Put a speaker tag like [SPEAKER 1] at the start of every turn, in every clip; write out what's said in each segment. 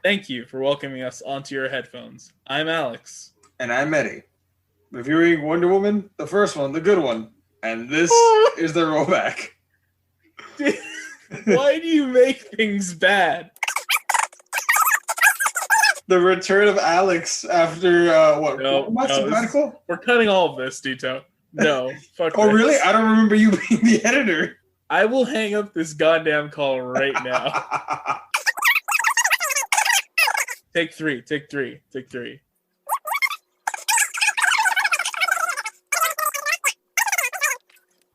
[SPEAKER 1] Thank you for welcoming us onto your headphones. I'm Alex.
[SPEAKER 2] And I'm Eddie, reviewing Wonder Woman, the first one, the good one. And this is the rollback.
[SPEAKER 1] Why do you make things bad?
[SPEAKER 2] The return of Alex after,
[SPEAKER 1] No,
[SPEAKER 2] 4 months
[SPEAKER 1] no,
[SPEAKER 2] sabbatical?
[SPEAKER 1] We're cutting all of this, Dito. No, fuck
[SPEAKER 2] Oh,
[SPEAKER 1] this.
[SPEAKER 2] really? I don't remember you being the editor.
[SPEAKER 1] I will hang up this goddamn call right now. Take three.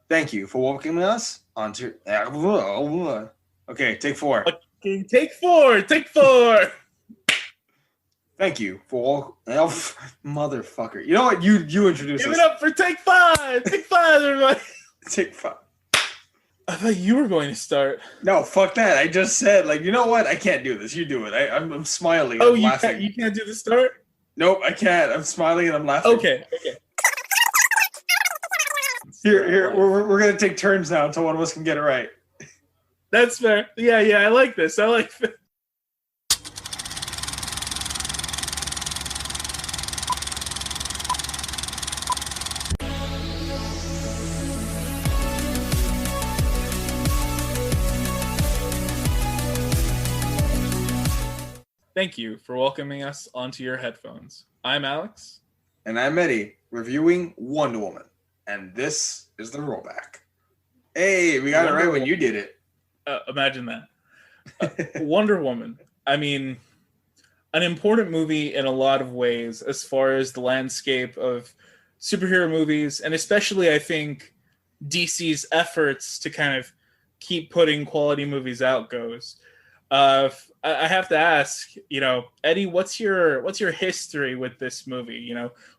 [SPEAKER 2] Thank you for welcoming us onto... Okay, take 4.
[SPEAKER 1] Okay, take four.
[SPEAKER 2] Thank you for... motherfucker. You know what? You introduce
[SPEAKER 1] Give
[SPEAKER 2] us.
[SPEAKER 1] it up for take 5. Take 5, everybody.
[SPEAKER 2] Take 5.
[SPEAKER 1] I thought you were going to start.
[SPEAKER 2] No, fuck that. I just said, you know what? I can't do this. You do it. I'm smiling.
[SPEAKER 1] Oh,
[SPEAKER 2] I'm laughing.
[SPEAKER 1] You can't do the start?
[SPEAKER 2] Nope, I can't. I'm smiling and I'm laughing.
[SPEAKER 1] Okay.
[SPEAKER 2] Here, we're gonna take turns now until one of us can get it right.
[SPEAKER 1] That's fair. Yeah, I like this. Thank you for welcoming us onto your headphones. I'm Alex.
[SPEAKER 2] And I'm Eddie, reviewing Wonder Woman. And this is the rollback. Hey, we got it right when you did it.
[SPEAKER 1] Imagine that. Wonder Woman. I mean, an important movie in a lot of ways as far as the landscape of superhero movies, and especially, I think, DC's efforts to kind of keep putting quality movies out goes. I have to ask, Eddie, what's your history with this movie?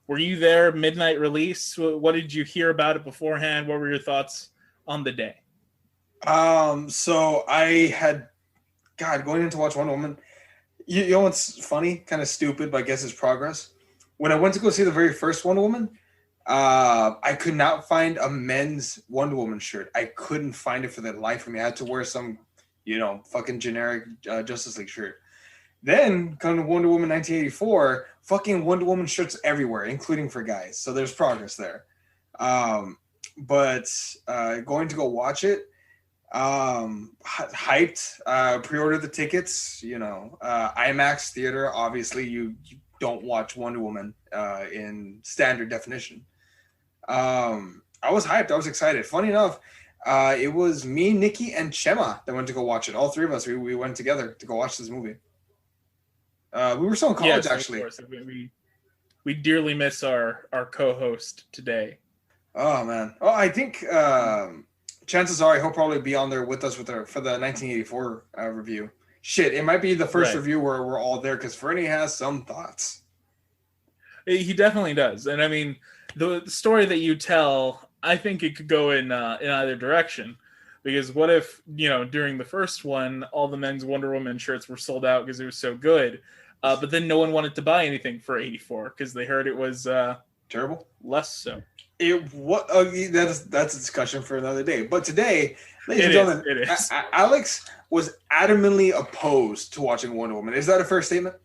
[SPEAKER 1] Were you there midnight release? What did you hear about it beforehand? What were your thoughts on the day?
[SPEAKER 2] So I had, going in to watch Wonder Woman. You know what's funny, kind of stupid, but I guess it's progress. When I went to go see the very first Wonder Woman, I could not find a men's Wonder Woman shirt. I couldn't find it for the life of me. I had to wear some, fucking generic Justice League shirt. Then, come to Wonder Woman 1984, fucking Wonder Woman shirts everywhere, including for guys. So there's progress there. But going to go watch it, hyped, pre-ordered the tickets, IMAX theater. Obviously, you don't watch Wonder Woman in standard definition. I was hyped. I was excited. Funny enough, it was me, Nikki, and Chema that went to go watch it. All three of us, we went together to go watch this movie. We were still in college, actually.
[SPEAKER 1] Of course. We dearly miss our co-host today.
[SPEAKER 2] Oh, man. Oh, I think chances are he'll probably be on there with us for the 1984 review. Shit, it might be the first review where we're all there because Fernie has some thoughts.
[SPEAKER 1] He definitely does. And I mean, the story that you tell, I think it could go in either direction. Because what if, during the first one, all the men's Wonder Woman shirts were sold out because it was so good, but then no one wanted to buy anything for 84 because they heard it was
[SPEAKER 2] terrible?
[SPEAKER 1] Less so.
[SPEAKER 2] That's a discussion for another day. But today, ladies and gentlemen,
[SPEAKER 1] it is.
[SPEAKER 2] Alex was adamantly opposed to watching Wonder Woman. Is that a fair statement?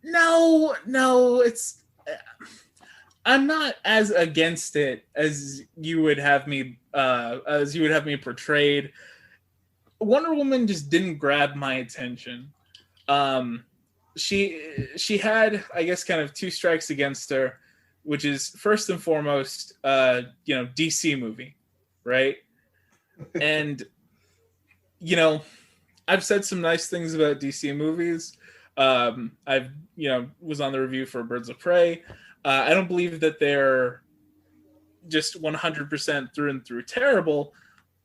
[SPEAKER 1] No, it's... I'm not as against it as you would have me portrayed. Wonder Woman just didn't grab my attention. She had, I guess, kind of two strikes against her, which is first and foremost, DC movie, right? And I've said some nice things about DC movies. I've was on the review for Birds of Prey. I don't believe that they're just 100% through and through terrible,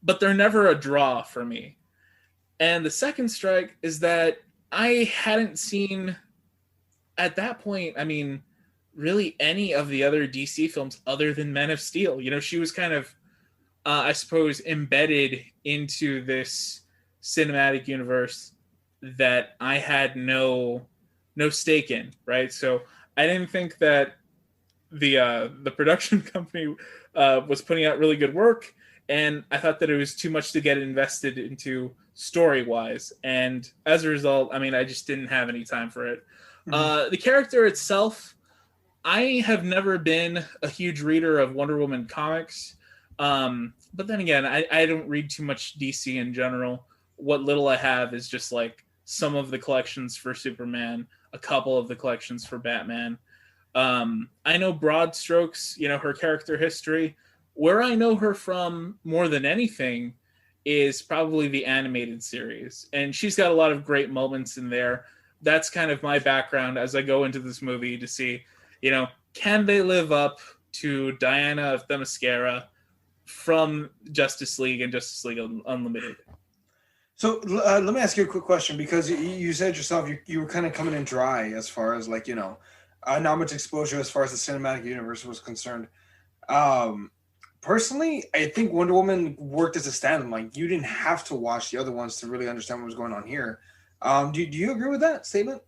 [SPEAKER 1] but they're never a draw for me. And the second strike is that I hadn't seen, at that point, I mean, really any of the other DC films other than Men of Steel. She was kind of, I suppose, embedded into this cinematic universe that I had no stake in, right? So I didn't think that the production company was putting out really good work, and I thought that it was too much to get invested into story wise, and as a result, I mean, I just didn't have any time for it.
[SPEAKER 2] Mhm.
[SPEAKER 1] The character itself, I have never been a huge reader of Wonder Woman comics. But then again, I don't read too much DC in general. What little I have is just like some of the collections for Superman, a couple of the collections for Batman. I know broad strokes, her character history. Where I know her from more than anything is probably the animated series. And she's got a lot of great moments in there. That's kind of my background as I go into this movie to see, can they live up to Diana of Themyscira from Justice League and Justice League Unlimited?
[SPEAKER 2] So let me ask you a quick question, because you said yourself you were kind of coming in dry as far as like not much exposure as far as the cinematic universe was concerned. Um, Personally, I think Wonder Woman worked as a stand-alone. Like you didn't have to watch the other ones to really understand what was going on here. Do you agree with that statement?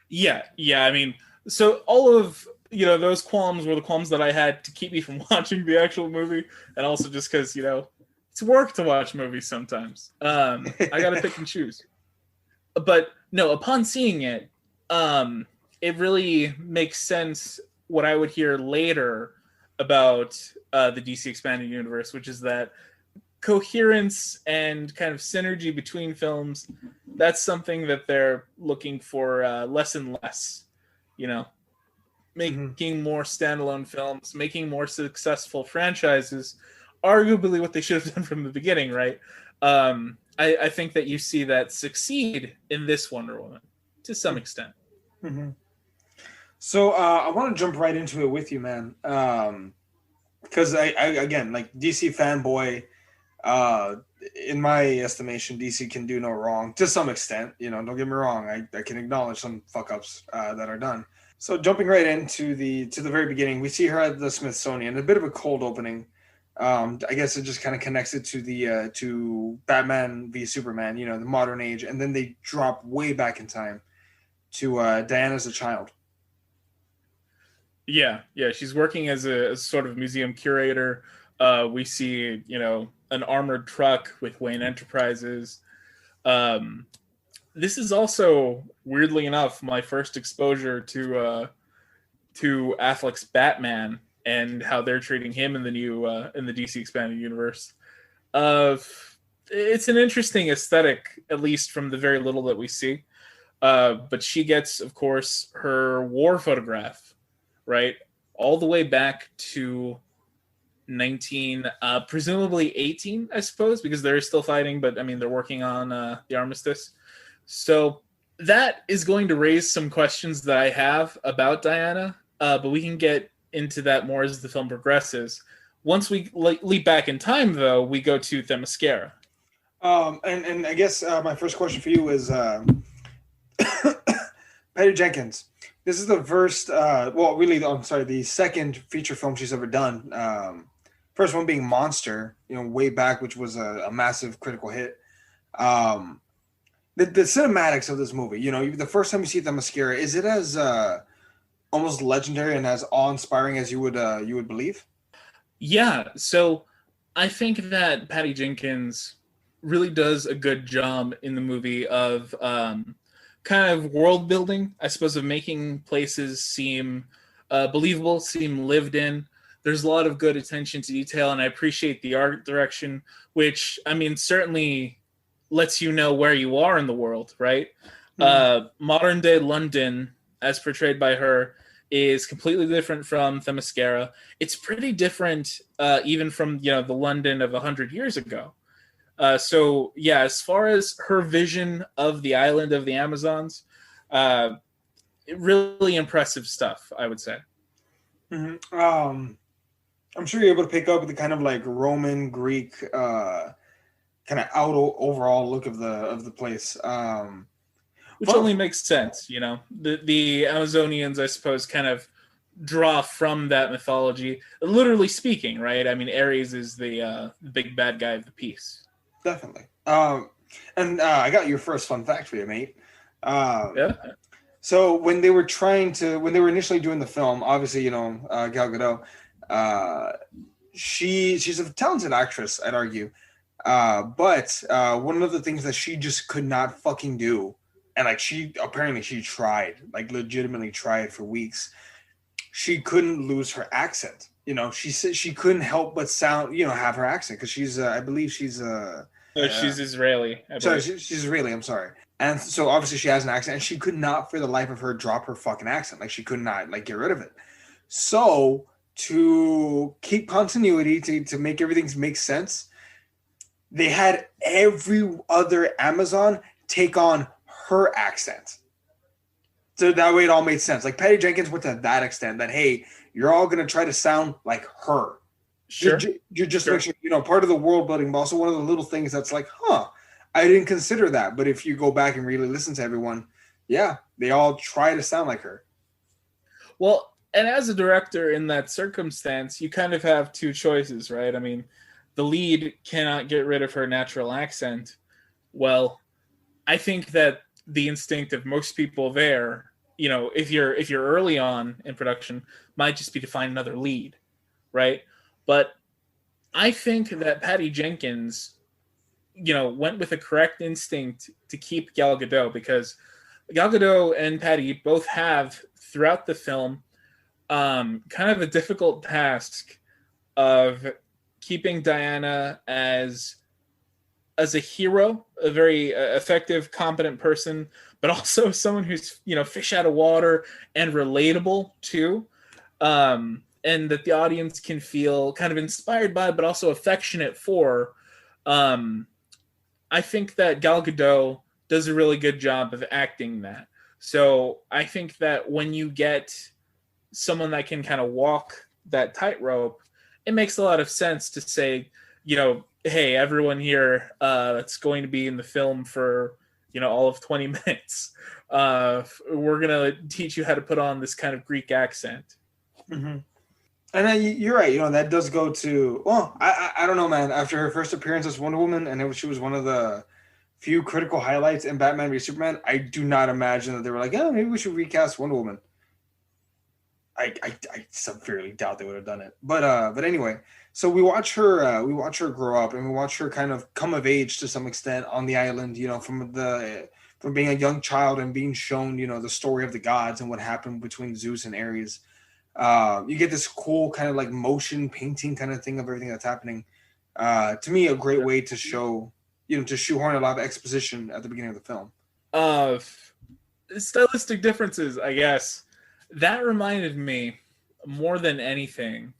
[SPEAKER 1] Yeah. I mean, so all of those qualms were the qualms that I had to keep me from watching the actual movie, and also just because it's work to watch movies sometimes. I got to pick and choose. But no, upon seeing it, it really makes sense what I would hear later about the DC expanded universe, which is that coherence and kind of synergy between films, that's something that they're looking for less and less, you know, making more standalone films, making more successful franchises, arguably what they should have done from the beginning, right? I think that you see that succeed in this Wonder Woman to some extent.
[SPEAKER 2] Mm-hmm. So I want to jump right into it with you, man. Because I again, like DC fanboy, in my estimation, DC can do no wrong to some extent. Don't get me wrong. I can acknowledge some fuck ups that are done. So jumping right into the very beginning, we see her at the Smithsonian. A bit of a cold opening. I guess it just kind of connects it to the to Batman v Superman. The modern age, and then they drop way back in time to Diana as a child.
[SPEAKER 1] Yeah. She's working as a sort of museum curator. We see, an armored truck with Wayne Enterprises. Um, this is also, weirdly enough, my first exposure to Affleck's Batman and how they're treating him in the new in the DC expanded universe. Uh, it's an interesting aesthetic, at least from the very little that we see. But she gets, of course, her war photograph, right, all the way back to 19, presumably 18, I suppose, because they're still fighting. But I mean, they're working on the armistice. So that is going to raise some questions that I have about Diana, but we can get into that more as the film progresses. Once we leap back in time, though, we go to Themyscira.
[SPEAKER 2] And I guess my first question for you is Patty Jenkins. This is the first, I'm sorry, the second feature film she's ever done. First one being Monster, way back, which was a massive critical hit. The cinematics of this movie, the first time you see Themyscira, is it as almost legendary and as awe-inspiring as you would believe?
[SPEAKER 1] Yeah, so I think that Patty Jenkins really does a good job in the movie of kind of world building, I suppose, of making places seem believable, seem lived in. There's a lot of good attention to detail, and I appreciate the art direction, which, I mean, certainly lets you know where you are in the world, right? Mm-hmm. Modern day London, as portrayed by her, is completely different from Themyscira. It's pretty different even from the London of 100 years ago. So yeah, as far as her vision of the island of the Amazons, really impressive stuff, I would say.
[SPEAKER 2] Mm-hmm. I'm sure you're able to pick up the kind of like Roman Greek kind of overall look of the place.
[SPEAKER 1] Which only makes sense, the Amazonians, I suppose, kind of draw from that mythology, literally speaking, right? I mean, Ares is the big bad guy of the piece.
[SPEAKER 2] Definitely. And I got your first fun fact for you, mate.
[SPEAKER 1] Yeah.
[SPEAKER 2] So when they were initially doing the film, obviously, Gal Gadot, she's a talented actress, I'd argue. But one of the things that she just could not fucking do, and like she tried, like legitimately tried for weeks. She couldn't lose her accent. She said she couldn't help but sound, have her accent because she's, I believe she's
[SPEAKER 1] No, she's Israeli, I
[SPEAKER 2] sorry,
[SPEAKER 1] believe.
[SPEAKER 2] she's Israeli. I'm sorry. And so obviously she has an accent, and she could not, for the life of her, drop her fucking accent. Like she could not, like, get rid of it. So to keep continuity, to make everything make sense, they had every other Amazon take on her accent. So that way it all made sense. Like Patty Jenkins went to that extent that, hey, you're all going to try to sound like her.
[SPEAKER 1] Sure.
[SPEAKER 2] You're just sure. Part of the world building, but also one of the little things that's like, I didn't consider that. But if you go back and really listen to everyone, yeah, they all try to sound like her.
[SPEAKER 1] Well, and as a director in that circumstance, you kind of have two choices, right? I mean, the lead cannot get rid of her natural accent. Well, I think that the instinct of most people there, if you're early on in production, might just be to find another lead, right? But I think that Patty Jenkins, went with a correct instinct to keep Gal Gadot, because Gal Gadot and Patty both have throughout the film kind of a difficult task of keeping Diana as a hero, a very effective, competent person, but also someone who's, fish out of water and relatable too. And that the audience can feel kind of inspired by, but also affectionate for. I think that Gal Gadot does a really good job of acting that. So I think that when you get someone that can kind of walk that tightrope, it makes a lot of sense to say, hey, everyone here that's going to be in the film for, all of 20 minutes, we're going to teach you how to put on this kind of Greek accent.
[SPEAKER 2] Mm-hmm. And then you're right. That does go to, well, I don't know, man. After her first appearance as Wonder Woman, and she was one of the few critical highlights in Batman v Superman, I do not imagine that they were like, oh, maybe we should recast Wonder Woman. I severely doubt they would have done it. But anyway, so we watch her grow up, and we watch her kind of come of age to some extent on the island, from being a young child and being shown, the story of the gods and what happened between Zeus and Ares. You get this cool kind of like motion painting kind of thing of everything that's happening. To me, a great way to show, to shoehorn a lot of exposition at the beginning of the film.
[SPEAKER 1] Stylistic differences, I guess. That reminded me more than anything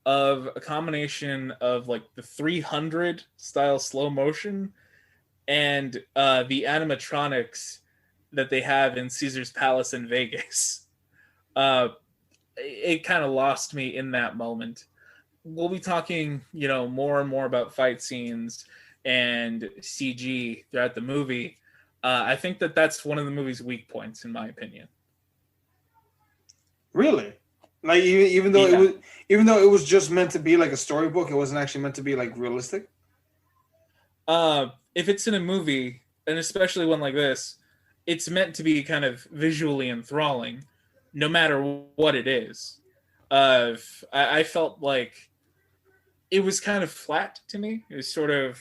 [SPEAKER 1] of a combination of like the 300 style slow motion and the animatronics that they have in Caesar's Palace in Vegas. It kind of lost me in that moment. We'll be talking, more and more about fight scenes and CG throughout the movie. I think that that's one of the movie's weak points, in my opinion.
[SPEAKER 2] Really? Like even though it was just meant to be like a storybook, it wasn't actually meant to be like realistic.
[SPEAKER 1] If it's in a movie, and especially one like this, it's meant to be kind of visually enthralling, no matter what it is. I felt like it was kind of flat to me. It was sort of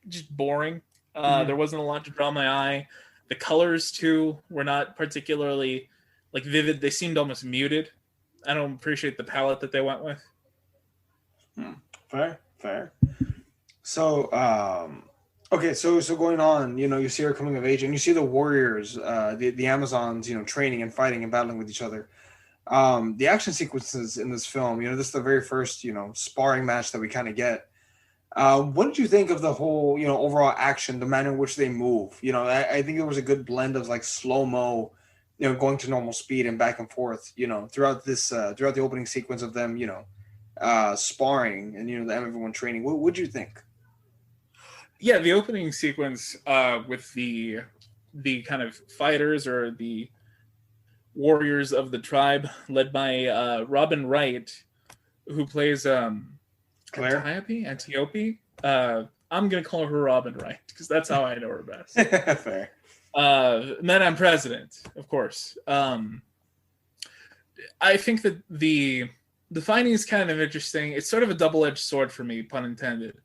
[SPEAKER 1] just boring. There wasn't a lot to draw my eye. The colors too were not particularly like vivid. They seemed almost muted. I don't appreciate the palette that they went with.
[SPEAKER 2] Fair. So, okay, so going on, you see her coming of age, and you see the warriors, the Amazons, training and fighting and battling with each other. The action sequences in this film, this is the very first, sparring match that we kind of get. What did you think of the whole, overall action, the manner in which they move? I think there was a good blend of like slow-mo, going to normal speed and back and forth, throughout the opening sequence of them, sparring and, everyone training. What would you think?
[SPEAKER 1] Yeah, the opening sequence with the kind of fighters or the warriors of the tribe led by Robin Wright, who plays
[SPEAKER 2] Claire?
[SPEAKER 1] Antiope. I'm going to call her Robin Wright because that's how I know her best.
[SPEAKER 2] Fair.
[SPEAKER 1] Madame President, of course. I think that the fighting is kind of interesting. It's sort of a double-edged sword for me, pun intended,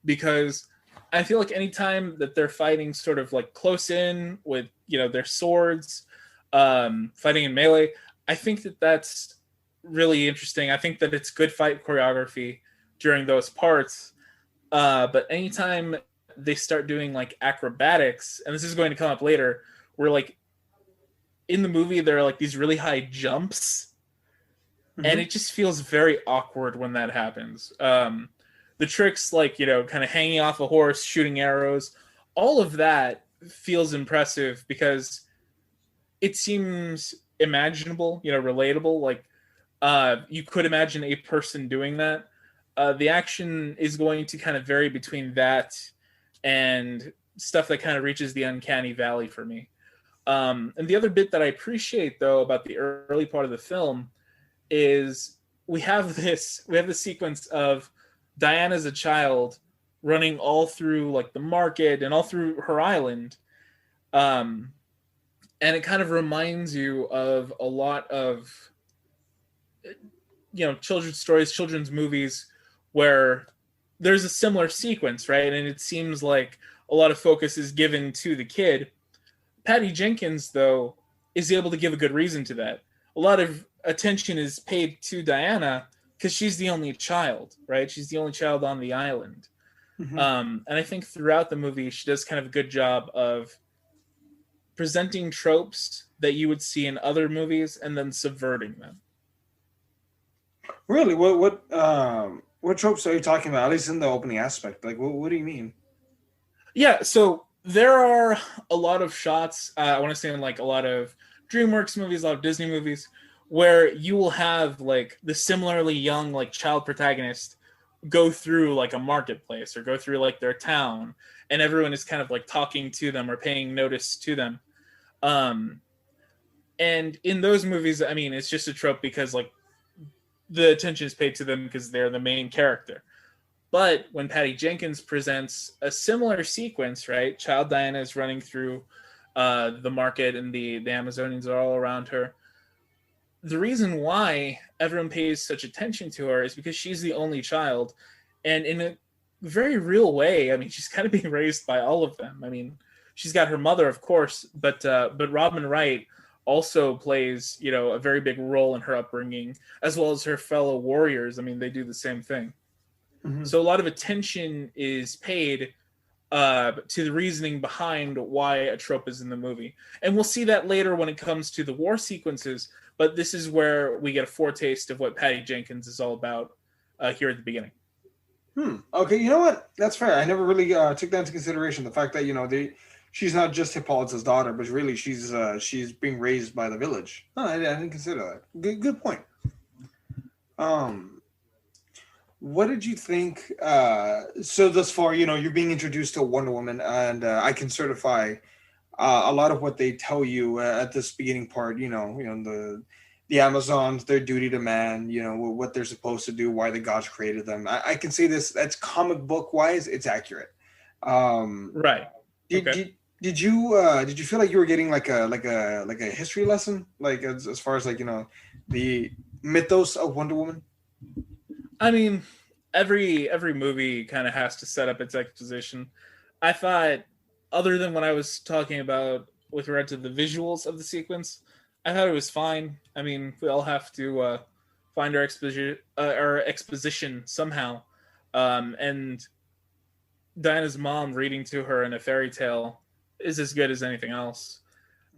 [SPEAKER 1] because I feel like anytime that they're fighting sort of like close in with, their swords, fighting in melee, I think that that's really interesting. I think that it's good fight choreography during those parts. But anytime they start doing like acrobatics, and this is going to come up later, where like in the movie there are like these really high jumps, and it just feels very awkward when that happens. The tricks like, kind of hanging off a horse, shooting arrows, all of that feels impressive because it seems imaginable, relatable. Like you could imagine a person doing that. The action is going to kind of vary between that and stuff that kind of reaches the uncanny valley for me. And the other bit that I appreciate though about the early part of the film is we have this sequence of Diana as a child running all through like the market and all through her island. And it kind of reminds you of a lot of, children's stories, children's movies where there's a similar sequence, right? And it seems like a lot of focus is given to the kid. Patty Jenkins, though, is able to give a good reason to that. A lot of attention is paid to Diana because she's the only child, right? She's the only child on the island. And I think throughout the movie, she does kind of a good job of presenting tropes that you would see in other movies and then subverting them.
[SPEAKER 2] Really? What tropes are you talking about? At least in the opening aspect. Like, what do you mean?
[SPEAKER 1] Yeah, so there are a lot of shots, I want to say in like a lot of DreamWorks movies, a lot of Disney movies, where you will have like the similarly young like child protagonist go through like a marketplace or go through like their town, and everyone is kind of like talking to them or paying notice to them. And in those movies, I mean, it's just a trope because like the attention is paid to them because they're the main character. But when Patty Jenkins presents a similar sequence, right? Child Diana is running through the market and the Amazonians are all around her. The reason why everyone pays such attention to her is because she's the only child. And in a very real way, I mean, she's kind of being raised by all of them. I mean, she's got her mother, of course, but Robin Wright also plays, a very big role in her upbringing, as well as her fellow warriors. I mean, they do the same thing. So a lot of attention is paid to the reasoning behind why a trope is in the movie. And we'll see that later when it comes to the war sequences, but this is where we get a foretaste of what Patty Jenkins is all about here at the beginning.
[SPEAKER 2] Okay, you know what? That's fair. I never really took that into consideration. The fact that, she's not just Hippolyta's daughter, but really she's being raised by the village. Oh, I didn't consider that. Good point. What did you think? So thus far, you're being introduced to Wonder Woman, and I can certify a lot of what they tell you at this beginning part. The Amazons, their duty to man. What they're supposed to do, why the gods created them. I can say this. That's comic book wise, it's accurate.
[SPEAKER 1] Right.
[SPEAKER 2] Did you feel like you were getting like a history lesson, like as far as like the mythos of Wonder Woman?
[SPEAKER 1] I mean, every movie kind of has to set up its exposition. I thought, other than what I was talking about with regard to the visuals of the sequence, I thought it was fine. I mean, we all have to find our exposition somehow. And Diana's mom reading to her in a fairy tale is as good as anything else.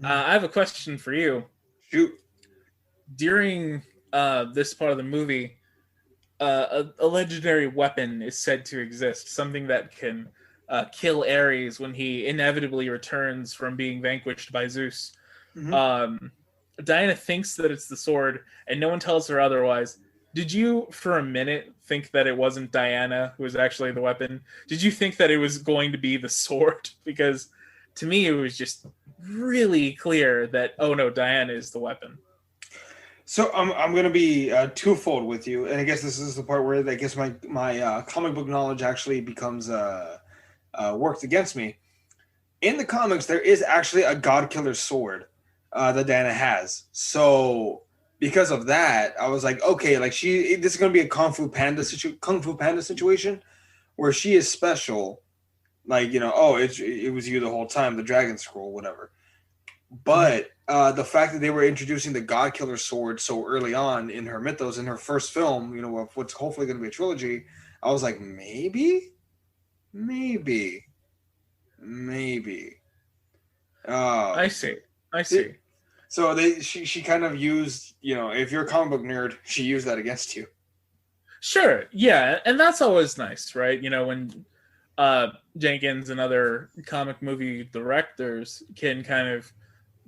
[SPEAKER 1] I have a question for you.
[SPEAKER 2] Shoot.
[SPEAKER 1] During this part of the movie, a legendary weapon is said to exist, something that can kill Ares when he inevitably returns from being vanquished by Zeus. Diana thinks that it's the sword, and no one tells her otherwise. Did you, for a minute, think that it wasn't Diana who was actually the weapon? Did you think that it was going to be the sword? Because to me, it was just really clear that, oh no, Diana is the weapon.
[SPEAKER 2] So I'm going to be twofold with you, and I guess this is the part where I guess my comic book knowledge actually becomes worked against me. In the comics, there is actually a God Killer sword that Diana has. So because of that, I was like, okay, like this is going to be a Kung Fu Panda situation where she is special, like, oh, it was you the whole time, the Dragon Scroll, whatever. But the fact that they were introducing the God Killer sword so early on in her mythos, in her first film, what's hopefully going to be a trilogy, I was like, maybe.
[SPEAKER 1] I see. I see.
[SPEAKER 2] So she kind of used, if you're a comic book nerd, she used that against you.
[SPEAKER 1] Sure, yeah, and that's always nice, right? When Jenkins and other comic movie directors can kind of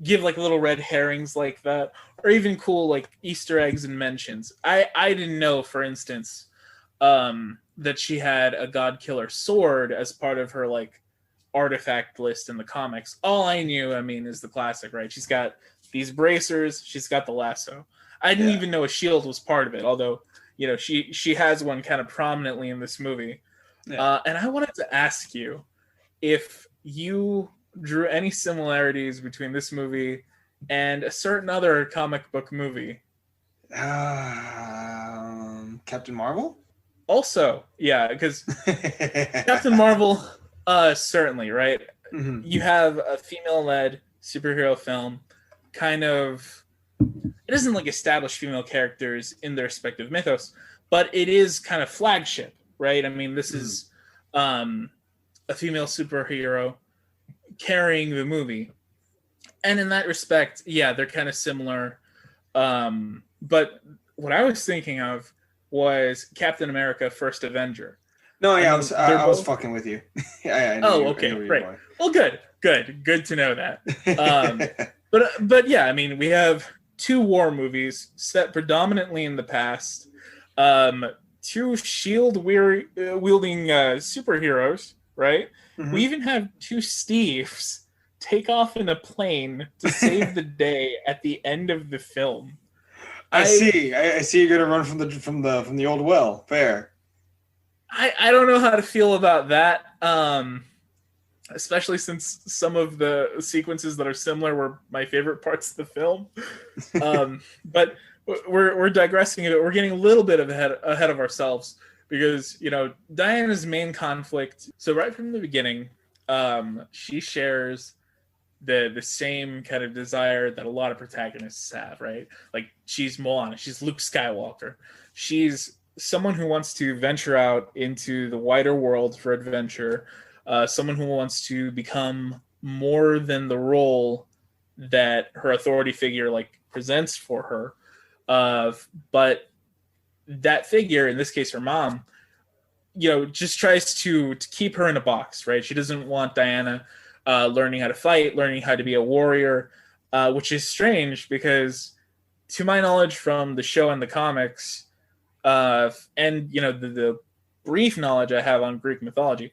[SPEAKER 1] give like little red herrings like that, or even cool like Easter eggs and mentions. I didn't know, for instance, that she had a God Killer sword as part of her like artifact list in the comics. All I knew, is the classic, right? She's got these bracers, she's got the lasso. I didn't even know a shield was part of it, although she has one kind of prominently in this movie. Yeah. And I wanted to ask you if you drew any similarities between this movie and a certain other comic book movie.
[SPEAKER 2] Captain Marvel?
[SPEAKER 1] Also, yeah, because Captain Marvel, certainly, right? Mm-hmm. You have a female-led superhero film, kind of. It doesn't like establish female characters in their respective mythos, but it is kind of flagship, right? This is a female superhero carrying the movie, and in that respect, yeah, they're kind of similar. But what I was thinking of was Captain America: First Avenger.
[SPEAKER 2] No, yeah, I was fucking with you.
[SPEAKER 1] Okay, great. Well, good to know that. But yeah, we have two war movies set predominantly in the past, two shield wielding superheroes, right? Mm-hmm. We even have two Steves take off in a plane to save the day at the end of the film.
[SPEAKER 2] I see you're gonna run from the old well. Fair.
[SPEAKER 1] I don't know how to feel about that. Especially since some of the sequences that are similar were my favorite parts of the film. But we're digressing a bit. We're getting a little bit ahead of ourselves because, Diana's main conflict. So right from the beginning, she shares the same kind of desire that a lot of protagonists have, right? Like she's Moana, she's Luke Skywalker. She's someone who wants to venture out into the wider world for adventure. Someone who wants to become more than the role that her authority figure like presents for her. But that figure, in this case her mom, just tries to keep her in a box, right? She doesn't want Diana learning how to fight, learning how to be a warrior, which is strange because, to my knowledge from the show and the comics, and the brief knowledge I have on Greek mythology,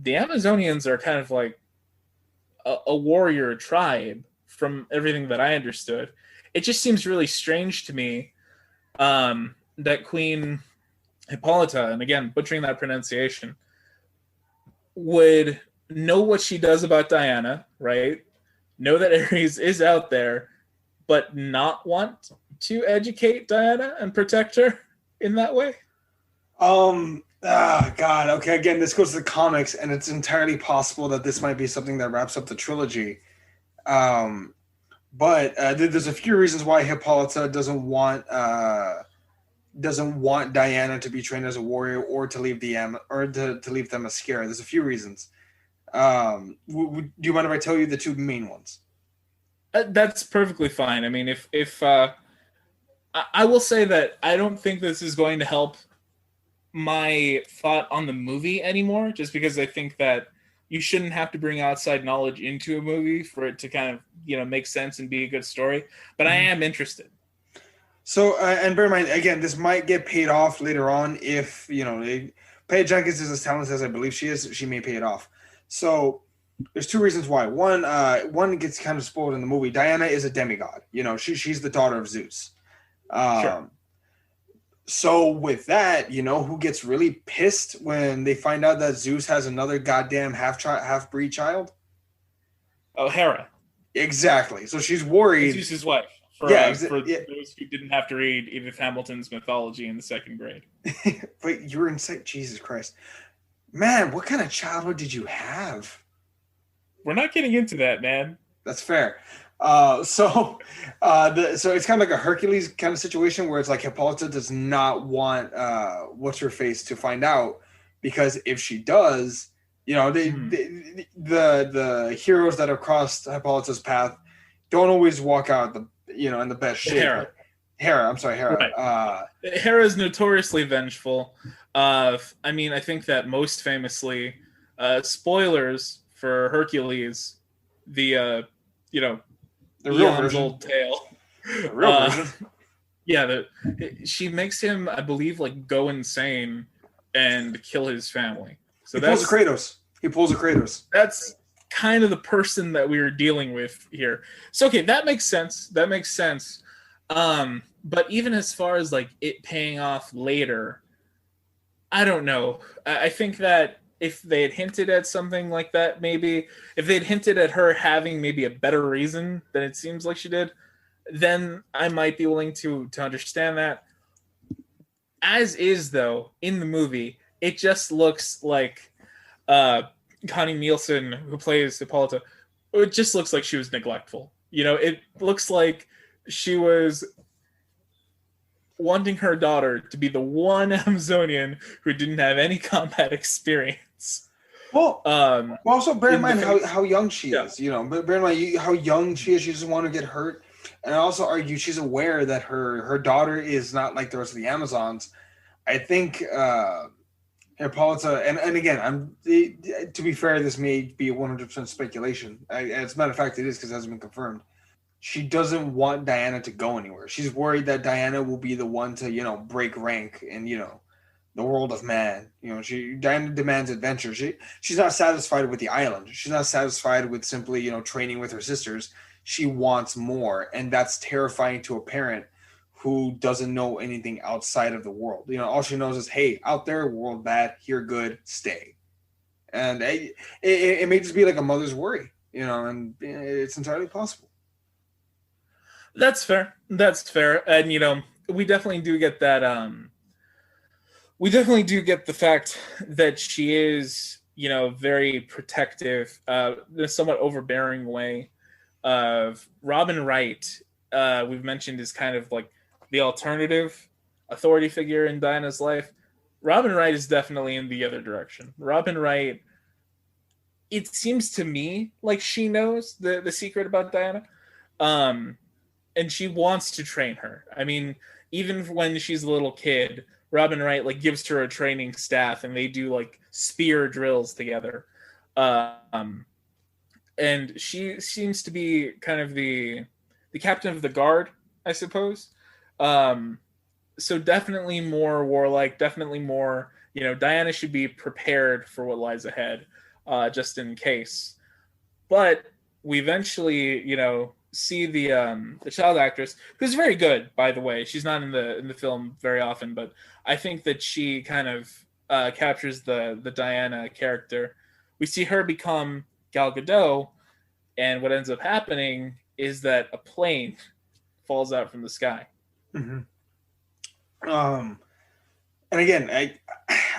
[SPEAKER 1] the Amazonians are kind of like a warrior tribe from everything that I understood. It just seems really strange to me that Queen Hippolyta, and again, butchering that pronunciation, would know what she does about Diana, right? Know that Ares is out there, but not want to educate Diana and protect her in that way?
[SPEAKER 2] God. Okay, again, this goes to the comics, and it's entirely possible that this might be something that wraps up the trilogy. But there's a few reasons why Hippolyta doesn't want Diana to be trained as a warrior or to leave to leave Themyscira. There's a few reasons. Do you mind if I tell you the two main ones?
[SPEAKER 1] That's perfectly fine. If I will say that I don't think this is going to help my thought on the movie anymore, just because I think that you shouldn't have to bring outside knowledge into a movie for it to kind of, make sense and be a good story. But I am interested.
[SPEAKER 2] So, and bear in mind, again, this might get paid off later on if, Patty Jenkins is as talented as I believe she is, she may pay it off. So there's two reasons why. One gets kind of spoiled in the movie. Diana is a demigod. She's the daughter of Zeus. Sure. So with that, who gets really pissed when they find out that Zeus has another goddamn half-breed child?
[SPEAKER 1] Oh, Hera.
[SPEAKER 2] Exactly. So she's worried.
[SPEAKER 1] Zeus's wife. For those who didn't have to read Edith Hamilton's mythology in the second grade.
[SPEAKER 2] But you were in sight. Jesus Christ. Man, what kind of childhood did you have?
[SPEAKER 1] We're not getting into that, man.
[SPEAKER 2] That's fair. So it's kind of like a Hercules kind of situation where it's like Hippolyta does not want what's her face to find out, because if she does, you know, the heroes that have crossed Hippolyta's path don't always walk out in the best shape.
[SPEAKER 1] Hera.
[SPEAKER 2] Hera, I'm sorry, Hera.
[SPEAKER 1] Right. Hera is notoriously vengeful. I mean, I think that most famously, spoilers for Hercules, the
[SPEAKER 2] real version.
[SPEAKER 1] Old tale.
[SPEAKER 2] The real version.
[SPEAKER 1] Yeah, she makes him, I believe, like go insane and kill his family. So
[SPEAKER 2] he pulls a Kratos. He pulls a Kratos.
[SPEAKER 1] That's kind of the person that we were dealing with here. So okay, that makes sense. That makes sense. But even as far as like it paying off later, I don't know. I think that if they had hinted at something like that, maybe if they'd hinted at her having maybe a better reason than it seems like she did, then I might be willing to understand that. As is, though, in the movie, it just looks like Connie Nielsen, who plays Hippolyta, it just looks like she was neglectful. You know, it looks like she was wanting her daughter to be the one Amazonian who didn't have any combat experience.
[SPEAKER 2] Well, also bear in mind how young she is. You know, but bear in mind how young she is. She doesn't want to get hurt, and I also argue she's aware that her daughter is not like the rest of the Amazons. I think Hippolyta, and again, to be fair, this may be 100% speculation. As a matter of fact, it is because it hasn't been confirmed. She doesn't want Diana to go anywhere. She's worried that Diana will be the one to, break rank in, the world of man. Diana demands adventure. She's not satisfied with the island. She's not satisfied with simply, training with her sisters. She wants more, and that's terrifying to a parent who doesn't know anything outside of the world. All she knows is, hey, out there, world bad, here good, stay. And it may just be like a mother's worry, and it's entirely possible.
[SPEAKER 1] That's fair. That's fair. And, we definitely do get that. We definitely do get the fact that she is, very protective, in a somewhat overbearing way. Robin Wright, we've mentioned, is kind of like the alternative authority figure in Diana's life. Robin Wright is definitely in the other direction. Robin Wright, it seems to me like she knows the secret about Diana. And she wants to train her. I mean, even when she's a little kid, Robin Wright like gives her a training staff, and they do like spear drills together. And she seems to be kind of the captain of the guard, I suppose. So definitely more warlike, definitely more. Diana should be prepared for what lies ahead, just in case. But we eventually, see the child actress, who's very good, by the way. She's not in the film very often, but I think that she kind of captures the Diana character. We see her become Gal Gadot, and what ends up happening is that a plane falls out from the sky.
[SPEAKER 2] Mm-hmm. And again,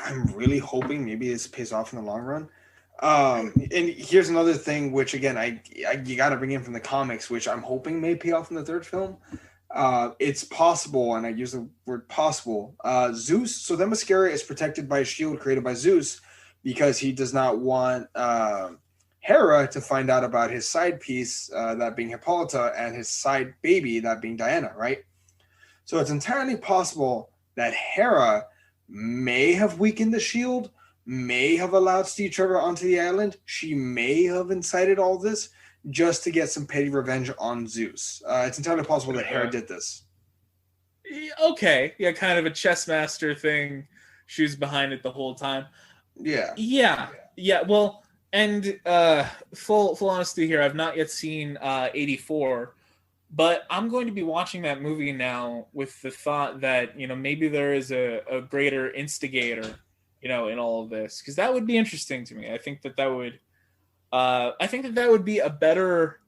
[SPEAKER 2] I'm really hoping maybe this pays off in the long run. And here's another thing, which again, you got to bring in from the comics, which I'm hoping may pay off in the third film. It's possible, and I use the word possible. Zeus, so Themyscira is protected by a shield created by Zeus because he does not want Hera to find out about his side piece, that being Hippolyta, and his side baby, that being Diana, right? So it's entirely possible that Hera may have weakened the shield, may have allowed Steve Trevor onto the island. She may have incited all this just to get some petty revenge on Zeus. It's entirely possible that Hera did this.
[SPEAKER 1] Okay. Yeah, kind of a chess master thing. She was behind it the whole time.
[SPEAKER 2] Yeah.
[SPEAKER 1] Yeah. Well, and full honesty here, I've not yet seen 84, but I'm going to be watching that movie now with the thought that, maybe there is a greater instigator, in all of this, because that would be interesting to me. I think that would be a better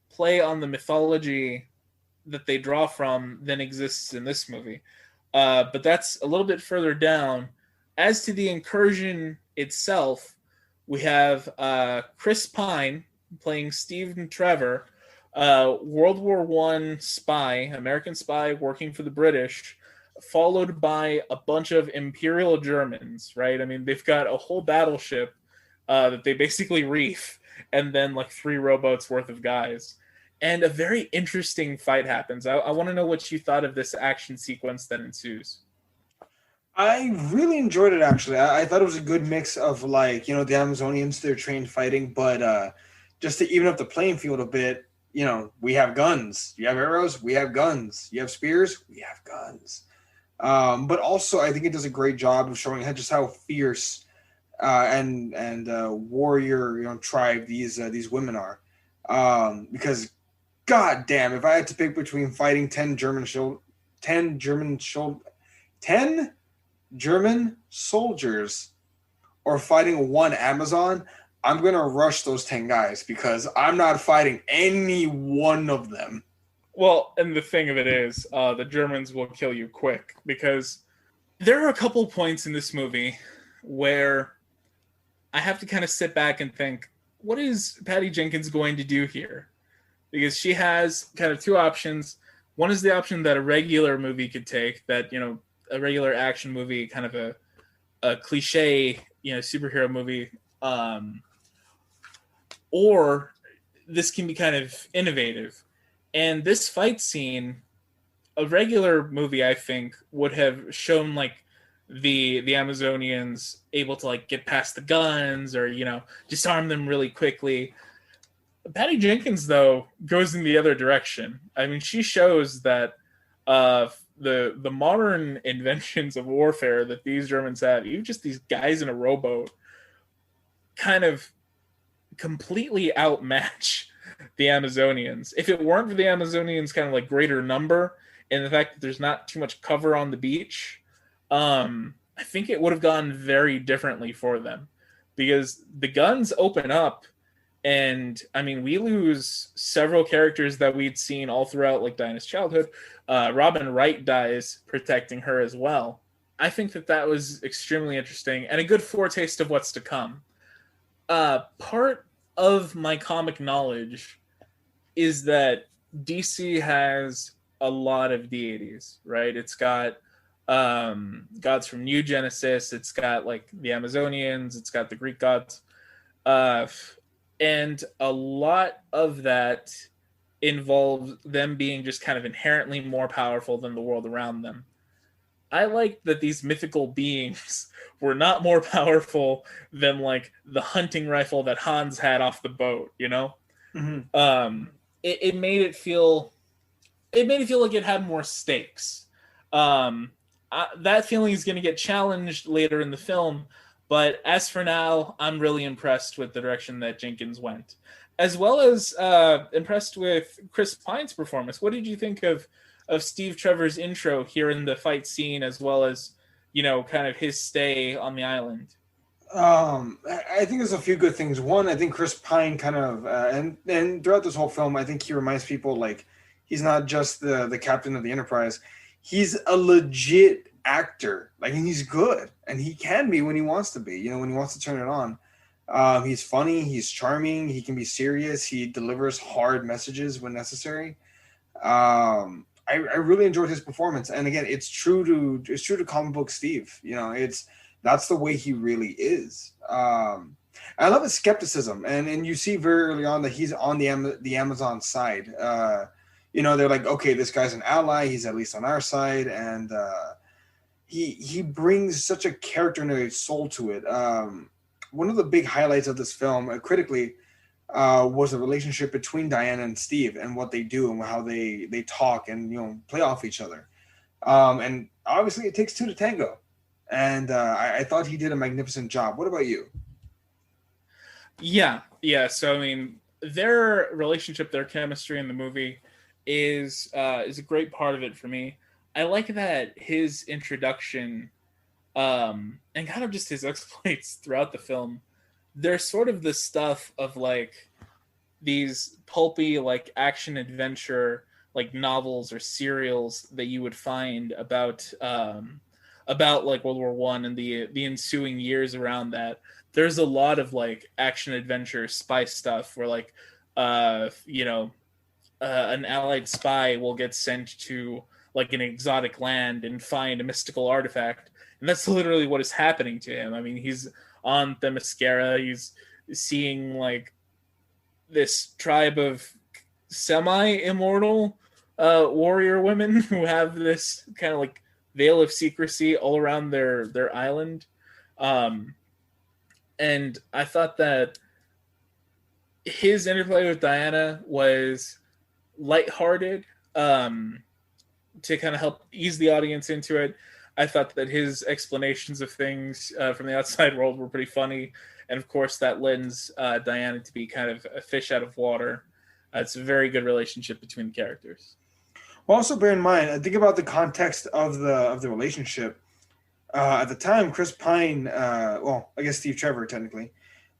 [SPEAKER 1] play on the mythology that they draw from than exists in this movie. But that's a little bit further down. As to the incursion itself, we have Chris Pine playing Steve Trevor, World War One spy, American spy working for the British, followed by a bunch of Imperial Germans. Right? I mean, they've got a whole battleship that they basically reef, and then like 3 rowboats worth of guys. And a very interesting fight happens. I want to know what you thought of this action sequence that ensues.
[SPEAKER 2] I really enjoyed it actually. I thought it was a good mix of like, the Amazonians, they're trained fighting, but just to even up the playing field a bit, we have guns. You have arrows, we have guns. You have spears, we have guns. But also I think it does a great job of showing just how fierce and warrior tribe these women are. Because god damn, if I had to pick between fighting 10 German soldiers or fighting one Amazon, I'm going to rush those 10 guys because I'm not fighting any one of them.
[SPEAKER 1] Well, and the thing of it is, the Germans will kill you quick, because there are a couple points in this movie where I have to kind of sit back and think, what is Patty Jenkins going to do here? Because she has kind of 2 options. One is the option that a regular movie could take, that, a regular action movie, kind of a cliche, superhero movie. Or this can be kind of innovative. And this fight scene, a regular movie, I think, would have shown like the Amazonians able to like get past the guns or, disarm them really quickly. Patty Jenkins, though, goes in the other direction. I mean, she shows that the modern inventions of warfare that these Germans have, even just these guys in a rowboat, kind of completely outmatch the Amazonians. If it weren't for the Amazonians' kind of like greater number and the fact that there's not too much cover on the beach, I think it would have gone very differently for them, because the guns open up. And I mean, we lose several characters that we'd seen all throughout like Diana's childhood. Robin Wright dies protecting her as well. I think that was extremely interesting and a good foretaste of what's to come. Part of my comic knowledge is that DC has a lot of deities, right? It's got gods from New Genesis. It's got like the Amazonians. It's got the Greek gods. And a lot of that involves them being just kind of inherently more powerful than the world around them. I like that these mythical beings were not more powerful than like the hunting rifle that Hans had off the boat, Mm-hmm. It made it feel like it had more stakes. That feeling is going to get challenged later in the film. But as for now, I'm really impressed with the direction that Jenkins went, as well as impressed with Chris Pine's performance. What did you think of Steve Trevor's intro here in the fight scene, as well as, kind of his stay on the island?
[SPEAKER 2] I think there's a few good things. One, I think Chris Pine kind of, and throughout this whole film, I think he reminds people like he's not just the captain of the Enterprise. He's a legit actor, like, and he's good, and he can be when he wants to be, when he wants to turn it on. He's funny, he's charming, he can be serious, he delivers hard messages when necessary. I really enjoyed his performance, and again, it's true to comic book Steve. That's the way he really is. I love his skepticism, and you see very early on that he's on the Amazon side. They're like, okay, this guy's an ally, he's at least on our side, and he brings such a character and a soul to it. One of the big highlights of this film, critically, was the relationship between Diana and Steve and what they do and how they talk and play off each other. And obviously, it takes 2 to tango. And I thought he did a magnificent job. What about you?
[SPEAKER 1] Yeah. So I mean, their relationship, their chemistry in the movie is a great part of it for me. I like that his introduction and kind of just his exploits throughout the film, they're sort of the stuff of like these pulpy like action adventure like novels or serials that you would find about about like World War One and the ensuing years around that, there's a lot of like action adventure spy stuff where like an allied spy will get sent to like an exotic land and find a mystical artifact, and that's literally what is happening to him. I mean, he's on Themyscira, he's seeing like this tribe of semi-immortal warrior women who have this kind of like veil of secrecy all around their island. And I thought that his interplay with Diana was lighthearted, to kind of help ease the audience into it. I thought that his explanations of things from the outside world were pretty funny, and of course that lends Diana to be kind of a fish out of water. It's a very good relationship between the characters.
[SPEAKER 2] Well, also bear in mind, I think about the context of the relationship. At the time, Chris Pine, I guess Steve Trevor technically,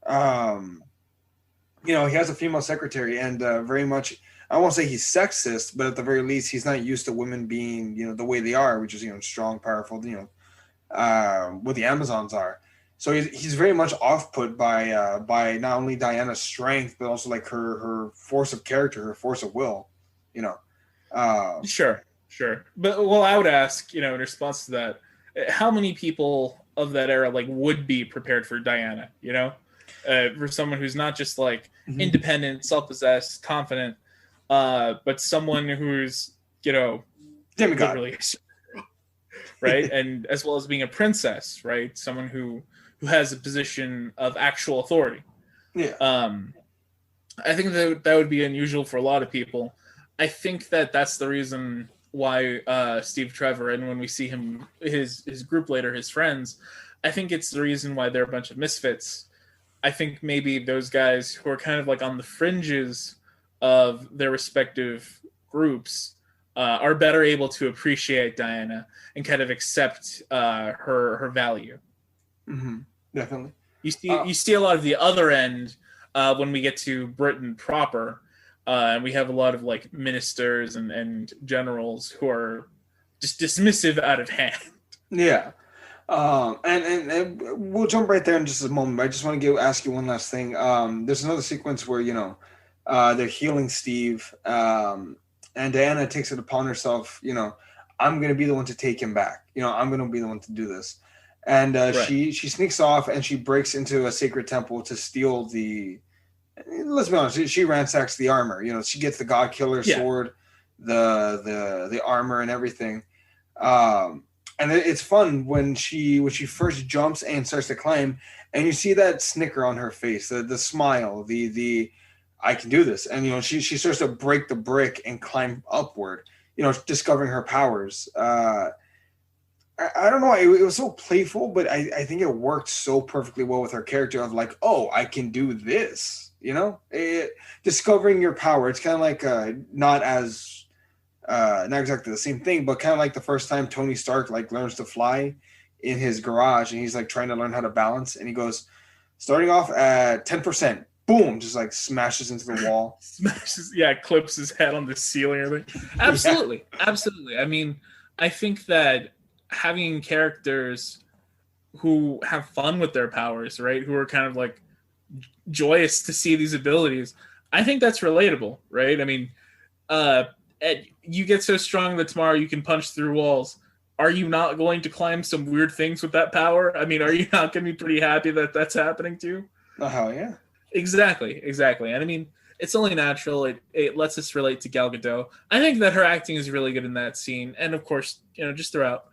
[SPEAKER 2] he has a female secretary, and very much, I won't say he's sexist, but at the very least, he's not used to women being, the way they are, which is, strong, powerful, what the Amazons are. So he's very much off-put by not only Diana's strength, but also like her force of character, her force of will,
[SPEAKER 1] Sure. But I would ask, in response to that, how many people of that era like would be prepared for Diana, for someone who's not just like independent, self-possessed, confident, but someone who's,
[SPEAKER 2] demigod,
[SPEAKER 1] literally, right? And as well as being a princess, right? Someone who has a position of actual authority.
[SPEAKER 2] Yeah.
[SPEAKER 1] I think that would be unusual for a lot of people. I think that's the reason why Steve Trevor, and when we see him, his group later, his friends, I think it's the reason why they're a bunch of misfits. I think maybe those guys who are kind of like on the fringes of their respective groups are better able to appreciate Diana and kind of accept her value.
[SPEAKER 2] Mm-hmm. Definitely.
[SPEAKER 1] You see a lot of the other end when we get to Britain proper. And we have a lot of like ministers and generals who are just dismissive out of hand.
[SPEAKER 2] Yeah. And we'll jump right there in just a moment. I just want to ask you one last thing. There's another sequence where, they're healing Steve, and Diana takes it upon herself, I'm going to be the one to take him back. I'm going to be the one to do this. And right. she sneaks off and she breaks into a sacred temple to steal let's be honest, she ransacks the armor. She gets the God Killer sword, the armor and everything. And it's fun when she first jumps and starts to climb, and you see that snicker on her face, the smile, the I can do this. And she starts to break the brick and climb upward, discovering her powers. I don't know, it was so playful, but I think it worked so perfectly well with her character of like, oh, I can do this. Discovering your power. It's kind of like not exactly the same thing, but kind of like the first time Tony Stark like learns to fly in his garage, and he's like trying to learn how to balance, and he goes, starting off at 10%, boom, just like smashes into the wall.
[SPEAKER 1] Clips his head on the ceiling or anything. Absolutely. I mean, I think that having characters who have fun with their powers, right, who are kind of like joyous to see these abilities, I think that's relatable, right? I mean, you get so strong that tomorrow you can punch through walls. Are you not going to climb some weird things with that power? I mean, are you not going to be pretty happy that that's happening to you?
[SPEAKER 2] Oh, hell yeah.
[SPEAKER 1] Exactly. And I mean, it's only natural. It lets us relate to Gal Gadot. I think that her acting is really good in that scene, and of course, just throughout.